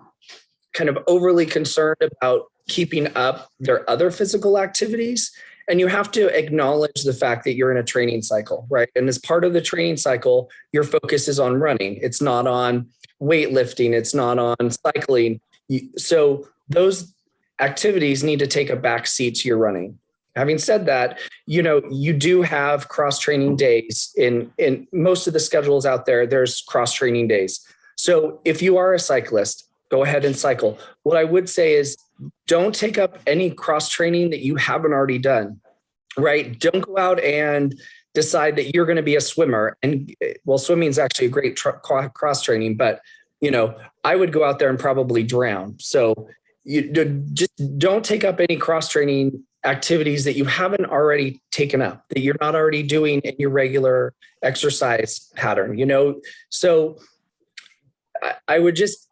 kind of overly concerned about keeping up their other physical activities. And you have to acknowledge the fact that you're in a training cycle, right? And as part of the training cycle, your focus is on running. It's not on weightlifting. It's not on cycling. So those activities need to take a back seat to your running. Having said that, you do have cross-training days in most of the schedules out there. There's cross-training days. So if you are a cyclist, go ahead and cycle. What I would say is don't take up any cross-training that you haven't already done, right? Don't go out and decide that you're going to be a swimmer. And swimming is actually a great cross-training, but I would go out there and probably drown. So you just don't take up any cross-training activities that you haven't already taken up, that you're not already doing in your regular exercise pattern, So I would just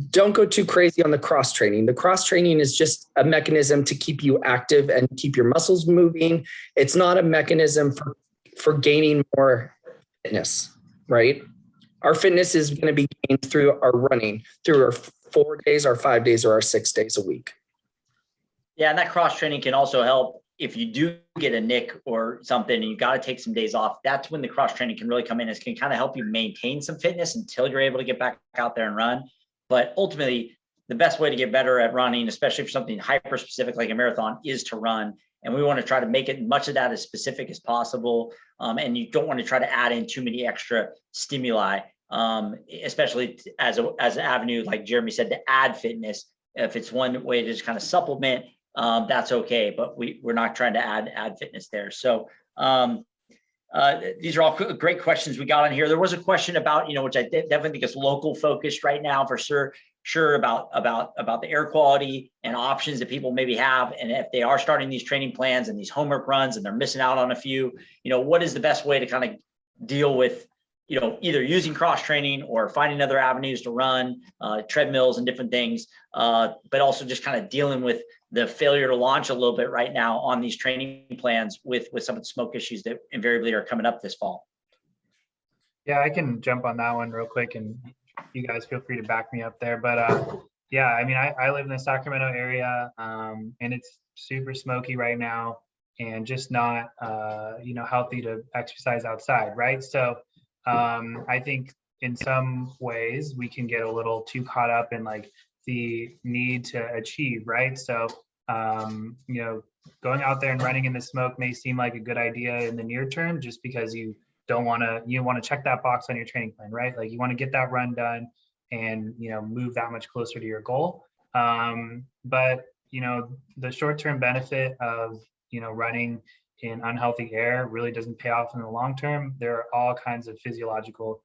don't go too crazy on the cross training. The cross training is just a mechanism to keep you active and keep your muscles moving. It's not a mechanism for gaining more fitness, right? Our fitness is going to be gained through our running, through our 4 days, our 5 days, or our 6 days a week. Yeah, and that cross training can also help if you do get a nick or something and you got to take some days off. That's when the cross training can really come in. It can kind of help you maintain some fitness until you're able to get back out there and run. But ultimately, the best way to get better at running, especially for something hyper specific like a marathon, is to run. And we want to try to make it much of that as specific as possible. And you don't want to try to add in too many extra stimuli, especially as an avenue, like Jeremy said, to add fitness. If it's one way to just kind of supplement, that's okay, but we're not trying to add fitness there. So these are all great questions we got on here. There was a question about, which I definitely think is local focused right now for sure about the air quality and options that people maybe have. And if they are starting these training plans and these homework runs and they're missing out on a few, what is the best way to kind of deal with, either using cross training or finding other avenues to run, treadmills and different things, but also just kind of dealing with the failure to launch a little bit right now on these training plans with some of the smoke issues that invariably are coming up this fall. Yeah, I can jump on that one real quick, and you guys feel free to back me up there. But yeah, I mean, I live in the Sacramento area, and it's super smoky right now, and just not healthy to exercise outside, right? So I think in some ways we can get a little too caught up in like the need to achieve, right? So going out there and running in the smoke may seem like a good idea in the near term, just because you want to check that box on your training plan, right? Like you want to get that run done and, move that much closer to your goal. But, the short-term benefit of, running in unhealthy air really doesn't pay off in the long term. There are all kinds of physiological,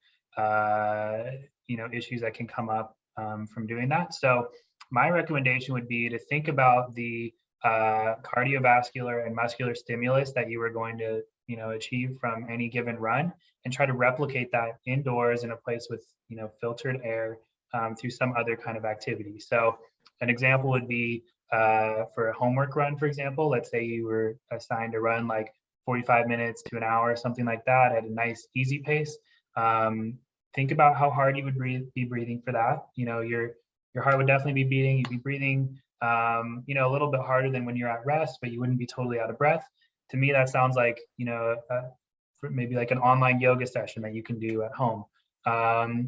issues that can come up from doing that. So my recommendation would be to think about the cardiovascular and muscular stimulus that you were going to, achieve from any given run, and try to replicate that indoors in a place with, filtered air through some other kind of activity. So an example would be for a homework run, for example. Let's say you were assigned to run like 45 minutes to an hour, something like that, at a nice easy pace. Think about how hard you would be breathing for that. Your heart would definitely be beating. You'd be breathing, a little bit harder than when you're at rest, but you wouldn't be totally out of breath. To me, that sounds like, maybe like an online yoga session that you can do at home.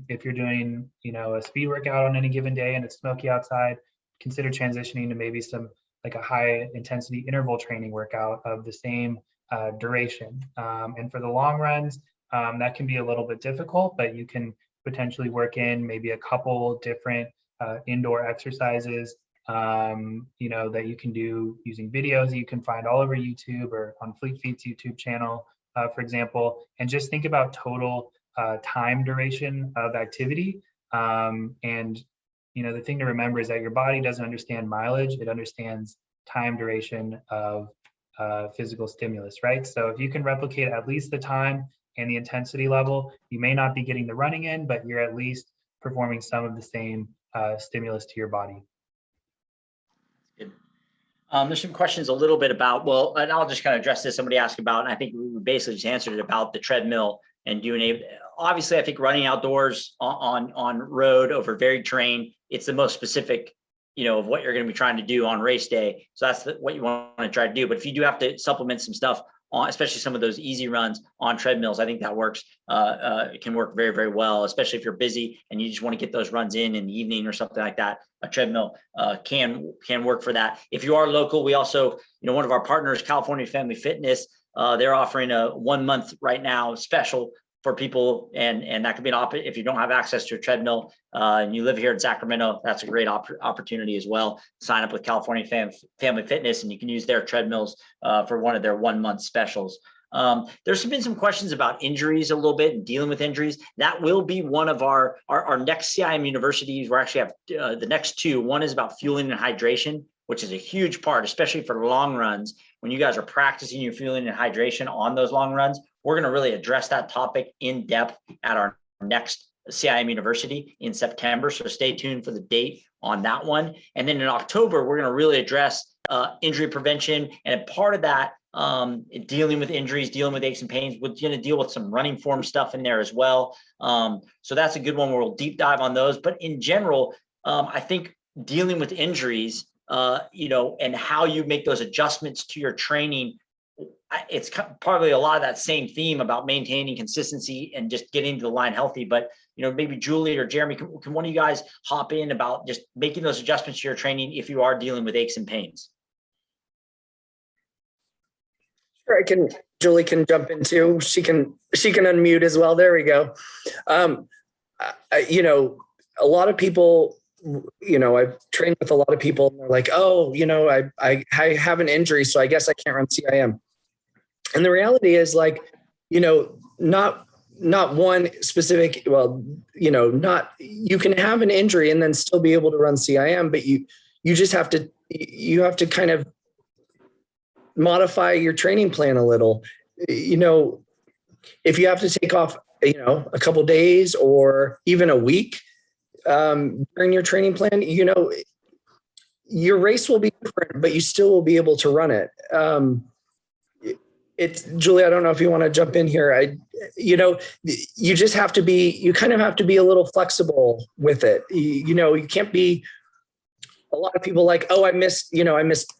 If you're doing, a speed workout on any given day and it's smoky outside, consider transitioning to maybe some like a high intensity interval training workout of the same duration. And for the long runs, that can be a little bit difficult, but you can potentially work in maybe a couple different indoor exercises, that you can do using videos that you can find all over YouTube or on Fleet Feet's YouTube channel, for example, and just think about total time duration of activity. And the thing to remember is that your body doesn't understand mileage, it understands time duration of physical stimulus, right? So if you can replicate at least the time and the intensity level, you may not be getting the running in, but you're at least performing some of the same stimulus to your body. Good. There's some questions a little bit about, well, and I'll just kind of address this. Somebody asked about, and I think we basically just answered it, about the treadmill and doing obviously, I think running outdoors on road over varied terrain, it's the most specific, of what you're going to be trying to do on race day. So that's what you want to try to do. But if you do have to supplement some stuff on, especially some of those easy runs on treadmills, I think that works. It can work very, very well, especially if you're busy and you just want to get those runs in the evening or something like that. A treadmill can work for that. If you are local, we also, one of our partners, California Family Fitness, they're offering a 1 month right now special for people, and that could be an if you don't have access to a treadmill and you live here in Sacramento, that's a great opportunity as well. Sign up with California Family Fitness and you can use their treadmills for one of their 1 month specials. There's been some questions about injuries a little bit and dealing with injuries. That will be one of our next CIM universities. We actually have the next two. One is about fueling and hydration, which is a huge part, especially for long runs. When you guys are practicing your fueling and hydration on those long runs, we're going to really address that topic in depth at our next CIM University in September. So stay tuned for the date on that one. And then in October, we're going to really address injury prevention. And part of that, dealing with injuries, dealing with aches and pains, we're going to deal with some running form stuff in there as well. So that's a good one where we'll deep dive on those. But in general, I think dealing with injuries, and how you make those adjustments to your training, it's probably a lot of that same theme about maintaining consistency and just getting to the line healthy. But, maybe Julie or Jeremy, can one of you guys hop in about just making those adjustments to your training if you are dealing with aches and pains? Sure, Julie can jump in too. She can unmute as well. There we go. A lot of people, I've trained with a lot of people and they're like, oh, I have an injury, so I guess I can't run CIM. And the reality is not one specific, you can have an injury and then still be able to run CIM, but you just have to kind of modify your training plan a little. If you have to take off, a couple of days or even a week during your training plan, your race will be different, but you still will be able to run it. It's Julie, I don't know if you want to jump in here. You just have to you kind of have to be a little flexible with it. You can't be, a lot of people like, oh, I missed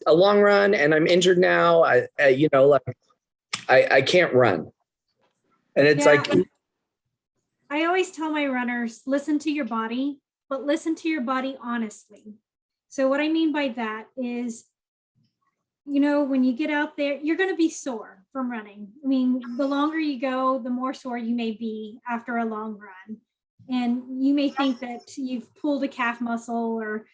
a long run and I'm injured now. I can't run. And it's I always tell my runners, listen to your body, but listen to your body honestly. So what I mean by that is when you get out there, you're going to be sore from running. I mean, the longer you go, the more sore you may be after a long run. And you may think that you've pulled a calf muscle or,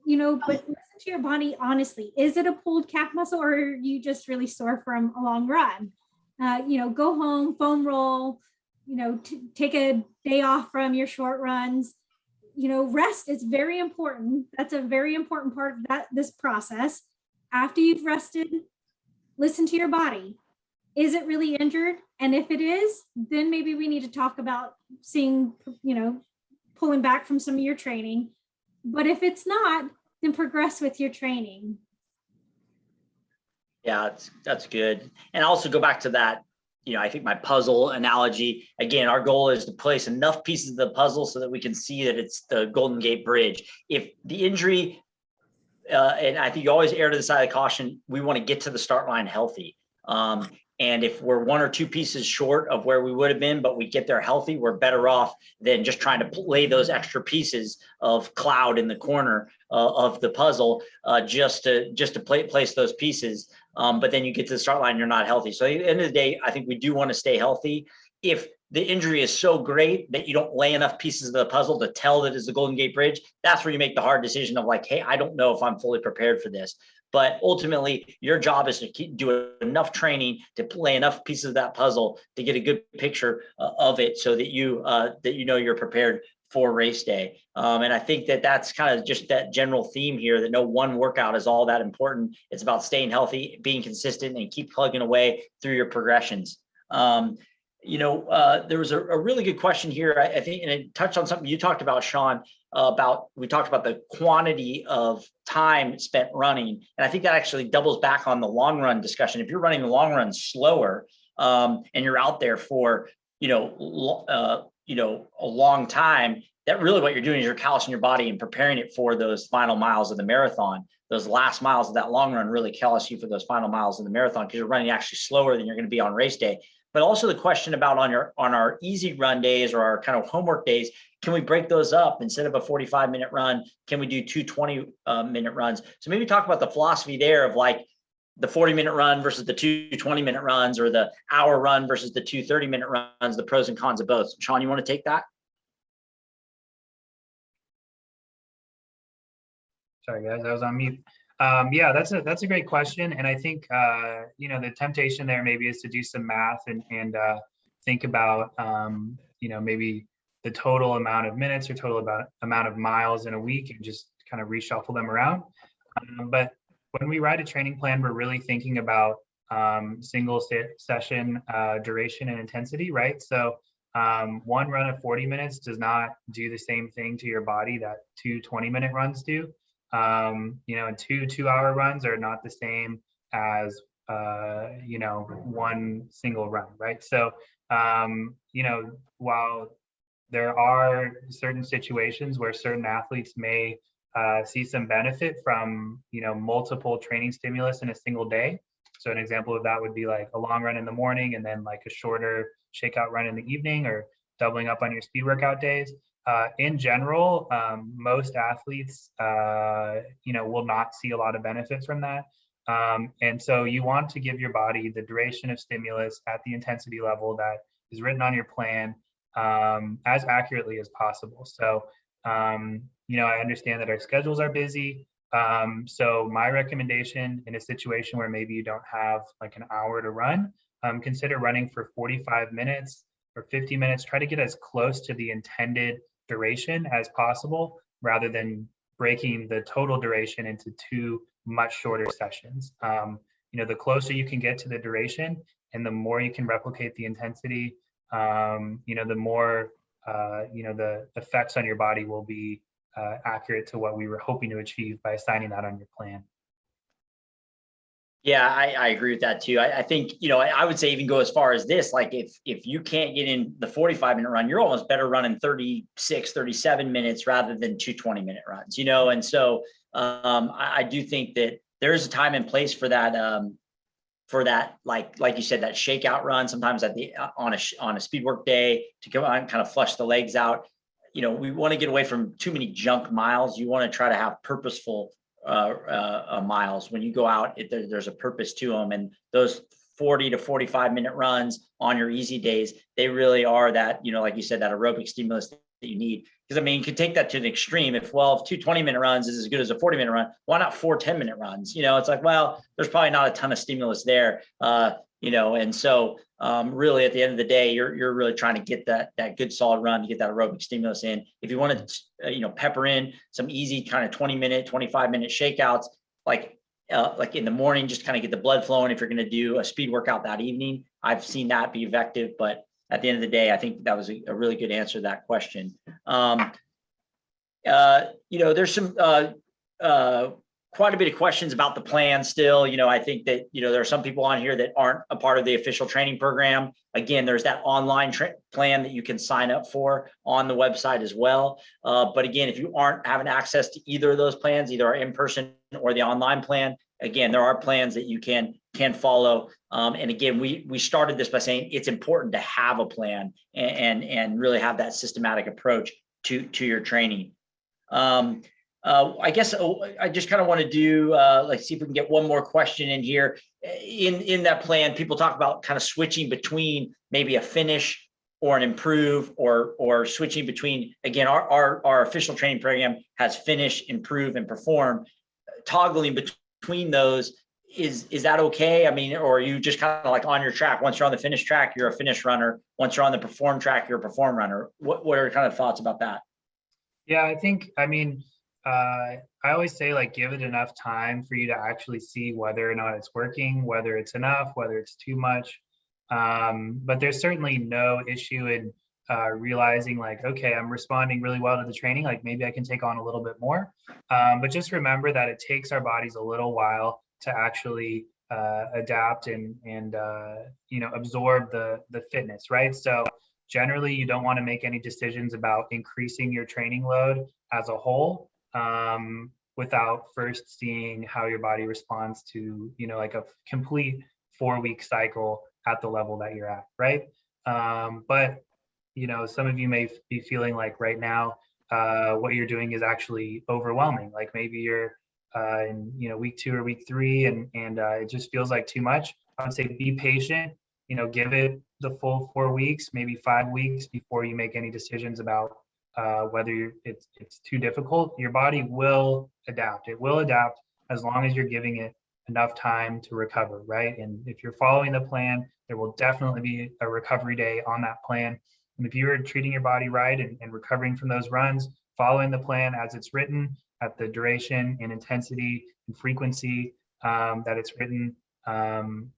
but listen to your body honestly. Is it a pulled calf muscle or are you just really sore from a long run? Go home, foam roll, take a day off from your short runs. Rest is very important. That's a very important part of this process. After you've rested, listen to your body. Is it really injured? And if it is, then maybe we need to talk about pulling back from some of your training. But if it's not, then progress with your training. Yeah, that's good. And also go back to that, I think my puzzle analogy, again, our goal is to place enough pieces of the puzzle so that we can see that it's the Golden Gate Bridge. If the injury, and I think you always err to the side of caution, we want to get to the start line healthy. And if we're one or two pieces short of where we would have been, but we get there healthy, we're better off than just trying to lay those extra pieces of cloud in the corner of the puzzle just to place those pieces. But then you get to the start line, you're not healthy. So at the end of the day, I think we do want to stay healthy. If the injury is so great that you don't lay enough pieces of the puzzle to tell that it's the Golden Gate Bridge, that's where you make the hard decision of like, hey, I don't know if I'm fully prepared for this. But ultimately, your job is to do enough training to lay enough pieces of that puzzle to get a good picture of it so that you're prepared for race day. And I think that's kind of just that general theme here, that no one workout is all that important. It's about staying healthy, being consistent, and keep plugging away through your progressions. There was a really good question here, I think, and it touched on something you talked about, Sean, we talked about the quantity of time spent running. And I think that actually doubles back on the long run discussion. If you're running the long run slower and you're out there for, a long time, that really what you're doing is you're callousing your body and preparing it for those final miles of the marathon. Those last miles of that long run really callous you for those final miles of the marathon because you're running actually slower than you're going to be on race day. But also the question about on our easy run days or our kind of homework days, can we break those up? Instead of a 45-minute run, can we do two 20-minute runs? So maybe talk about the philosophy there of like the 40-minute run versus the two 20-minute runs, or the hour run versus the two 30-minute runs, the pros and cons of both. Sean, you want to take that? Sorry, guys, I was on mute. Yeah, that's a great question. And I think, the temptation there maybe is to do some math and think about, maybe the total amount of minutes or total amount of miles in a week and just kind of reshuffle them around. But when we write a training plan, we're really thinking about single session duration and intensity, right? So one run of 40 minutes does not do the same thing to your body that two 20-minute runs do. And two 2-hour runs are not the same as one single run, right? So while there are certain situations where certain athletes may see some benefit from multiple training stimulus in a single day. So an example of that would be like a long run in the morning and then like a shorter shakeout run in the evening, or doubling up on your speed workout days. In general, most athletes, will not see a lot of benefit from that. And so you want to give your body the duration of stimulus at the intensity level that is written on your plan as accurately as possible. So, I understand that our schedules are busy. So my recommendation in a situation where maybe you don't have like an hour to run, consider running for 45 minutes or 50 minutes. Try to get as close to the intended duration as possible, rather than breaking the total duration into two much shorter sessions. The closer you can get to the duration and the more you can replicate the intensity, the more, the effects on your body will be accurate to what we were hoping to achieve by assigning that on your plan. Yeah, I agree with that too. I think, I would say even go as far as this, like if you can't get in the 45-minute run, you're almost better running 36, 37 minutes rather than two 20-minute runs, And so I do think that there is a time and place for that, like you said, that shakeout run, sometimes on a speed work day to go on, kind of flush the legs out. We want to get away from too many junk miles. You want to try to have purposeful miles. When you go out, there's a purpose to them, and those 40 to 45-minute runs on your easy days, they really are that, like you said, that aerobic stimulus that you need. Because I mean, you can take that to the extreme. If 2 20-minute runs is as good as a 40-minute run, why not 4 10-minute runs? It's like, well, there's probably not a ton of stimulus there. And so really at the end of the day, you're really trying to get that good solid run to get that aerobic stimulus in. If you want to, pepper in some easy kind of 20-minute, 25-minute shakeouts, like in the morning, just kind of get the blood flowing. If you're going to do a speed workout that evening, I've seen that be effective. But at the end of the day, I think that was a really good answer to that question. There's some quite a bit of questions about the plan still. I think that, there are some people on here that aren't a part of the official training program. Again, there's that online plan that you can sign up for on the website as well. But again, if you aren't having access to either of those plans, either our in-person or the online plan, again, there are plans that you can follow. And again, we started this by saying it's important to have a plan and really have that systematic approach to your training. I guess I just kind of want to do see if we can get one more question in here. In that plan, people talk about kind of switching between maybe a finish or an improve, or switching between, again, our official training program has finish, improve, and perform. Toggling between those, is that okay? I mean, or are you just kind of like on your track? Once you're on the finish track, you're a finish runner. Once you're on the perform track, you're a perform runner. What are kind of thoughts about that? Yeah, I always say, like, give it enough time for you to actually see whether or not it's working, whether it's enough, whether it's too much. But there's certainly no issue in realizing, like, okay, I'm responding really well to the training, like maybe I can take on a little bit more. But just remember that it takes our bodies a little while to actually adapt and absorb the fitness, right? So generally, you don't want to make any decisions about increasing your training load as a whole without first seeing how your body responds to, like a complete 4-week cycle at the level that you're at, right? But, some of you may be feeling like right now, what you're doing is actually overwhelming. Like maybe you're in, week 2 or week 3 and it just feels like too much. I would say be patient, give it the full 4 weeks, maybe 5 weeks before you make any decisions about whether it's too difficult. Your body will adapt. It will adapt as long as you're giving it enough time to recover, right? And if you're following the plan, there will definitely be a recovery day on that plan. And if you're treating your body right and recovering from those runs, following the plan as it's written, at the duration and intensity and frequency that it's written,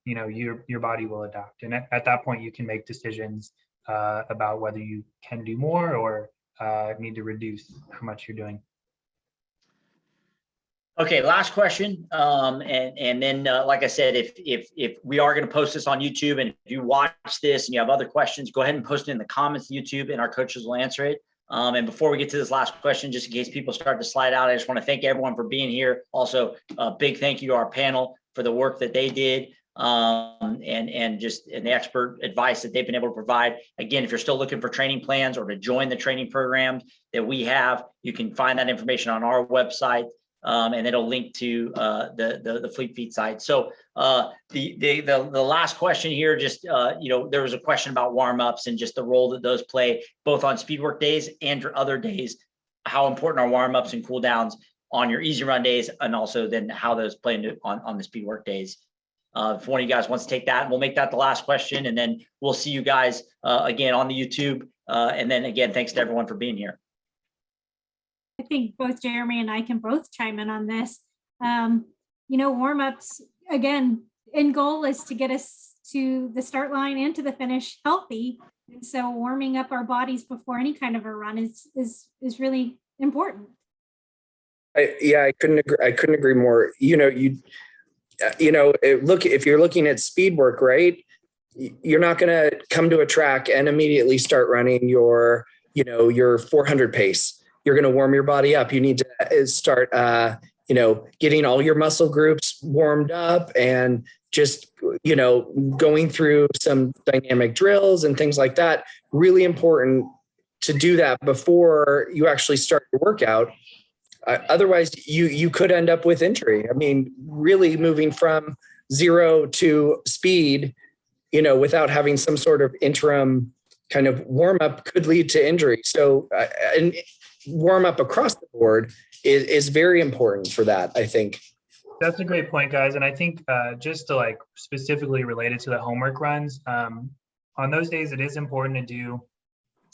your body will adapt. And at that point, you can make decisions about whether you can do more or need to reduce how much you're doing. Okay, last question. And then, like I said, if we are going to post this on YouTube, and if you watch this and you have other questions, go ahead and post it in the comments of YouTube, and our coaches will answer it. And before we get to this last question, just in case people start to slide out, I just want to thank everyone for being here. Also, a big thank you to our panel for the work that they did, and the expert advice that they've been able to provide. Again, if you're still looking for training plans or to join the training programs that we have, you can find that information on our website. And it'll link to the Fleet Feet site. So the last question here, just there was a question about warm-ups and just the role that those play both on speed work days and your other days. How important are warm-ups and cool downs on your easy run days, and also then how those play into on the speed work days. If one of you guys wants to take that, we'll make that the last question, and then we'll see you guys again on the YouTube. And then again, thanks to everyone for being here. I think both Jeremy and I can both chime in on this. Warm-ups, again, end goal is to get us to the start line and to the finish healthy. And so warming up our bodies before any kind of a run is really important. I couldn't agree more. Look, if you're looking at speed work, right, you're not going to come to a track and immediately start running your 400 pace. You're going to warm your body up. You need to start, getting all your muscle groups warmed up and just, going through some dynamic drills and things like that. Really important to do that before you actually start your workout. Otherwise, you could end up with injury. I mean, really moving from 0 to speed, without having some sort of interim kind of warm up could lead to injury. So, and warm up across the board is very important for that, I think. That's a great point, guys. And I think just to like specifically related to the homework runs, on those days, it is important to do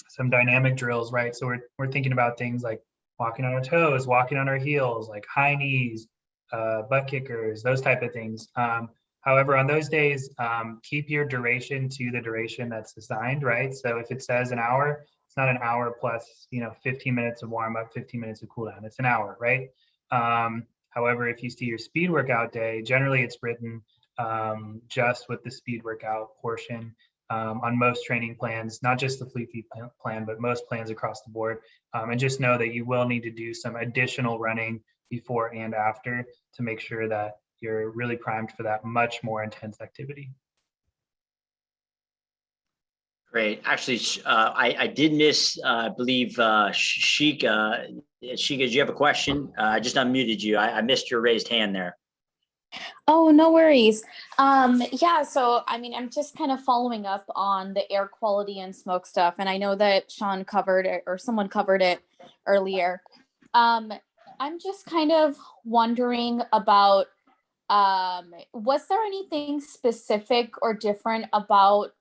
some dynamic drills, right? So we're thinking about things like walking on our toes, walking on our heels, like high knees, butt kickers, those type of things. However, on those days, keep your duration to the duration that's assigned, right? So if it says an hour, it's not an hour plus, 15 minutes of warm up, 15 minutes of cool down. It's an hour, right? However, if you see your speed workout day, generally it's written just with the speed workout portion on most training plans, not just the Fleet Feet plan, but most plans across the board. And just know that you will need to do some additional running before and after to make sure that you're really primed for that much more intense activity. Great. Actually, I did miss, I believe, Shika. Shika, do you have a question? I just unmuted you. I missed your raised hand there. Oh, no worries. Yeah, so I mean, I'm just kind of following up on the air quality and smoke stuff. And I know that Sean covered it or someone covered it earlier. I'm just kind of wondering about, was there anything specific or different about,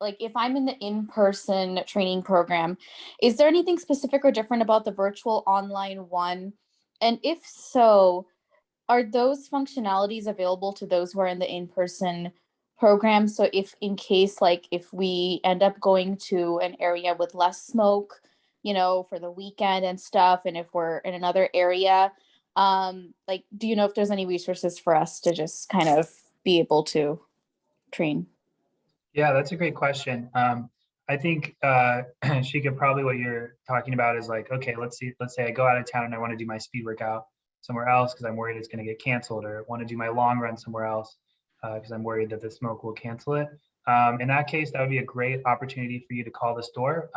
like if I'm in the in-person training program, is there anything specific or different about the virtual online one? And if so, are those functionalities available to those who are in the in-person program? So if in case, like if we end up going to an area with less smoke, for the weekend and stuff, and if we're in another area, like, do you know if there's any resources for us to just kind of be able to train? Yeah, that's a great question. I think Shika, probably what you're talking about is like, okay, let's say I go out of town and I want to do my speed workout somewhere else because I'm worried it's going to get canceled, or want to do my long run somewhere else because I'm worried that the smoke will cancel it. In that case, that would be a great opportunity for you to call the store.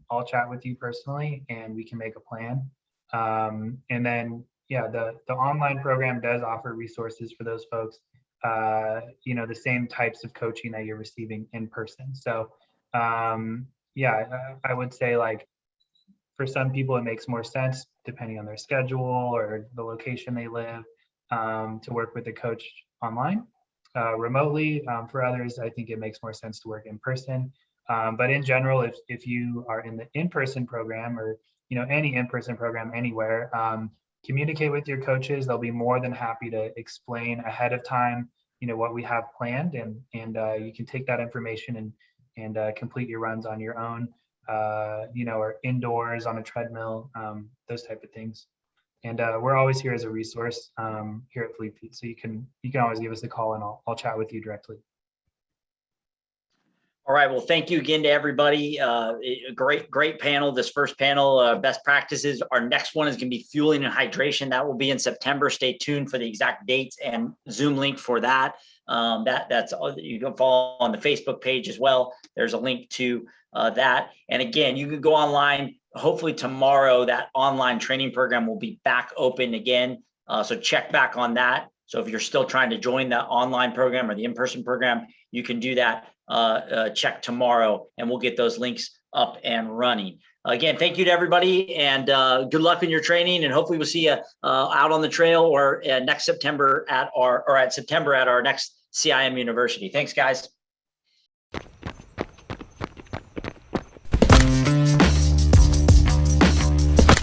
I'll chat with you personally and we can make a plan. And then, yeah, the online program does offer resources for those folks, the same types of coaching that you're receiving in person. So yeah, I would say like for some people, it makes more sense depending on their schedule or the location they live to work with a coach online. Remotely, for others, I think it makes more sense to work in person. But in general, if you are in the in-person program or any in-person program anywhere, communicate with your coaches. They'll be more than happy to explain ahead of time, what we have planned, and you can take that information and complete your runs on your own, or indoors on a treadmill, those type of things. And we're always here as a resource here at Fleet Feet. So you can always give us a call and I'll chat with you directly. All right. Well, thank you again to everybody. Great panel. This first panel, best practices. Our next one is going to be fueling and hydration. That will be in September. Stay tuned for the exact dates and Zoom link for that. That's all. You can follow on the Facebook page as well. There's a link to that. And again, you can go online. Hopefully tomorrow, that online training program will be back open again. So check back on that. So if you're still trying to join the online program or the in-person program, you can do that. Check tomorrow and we'll get those links up and running. Again, thank you to everybody and good luck in your training, and hopefully we'll see you out on the trail or next September at our next CIM University. Thanks, guys.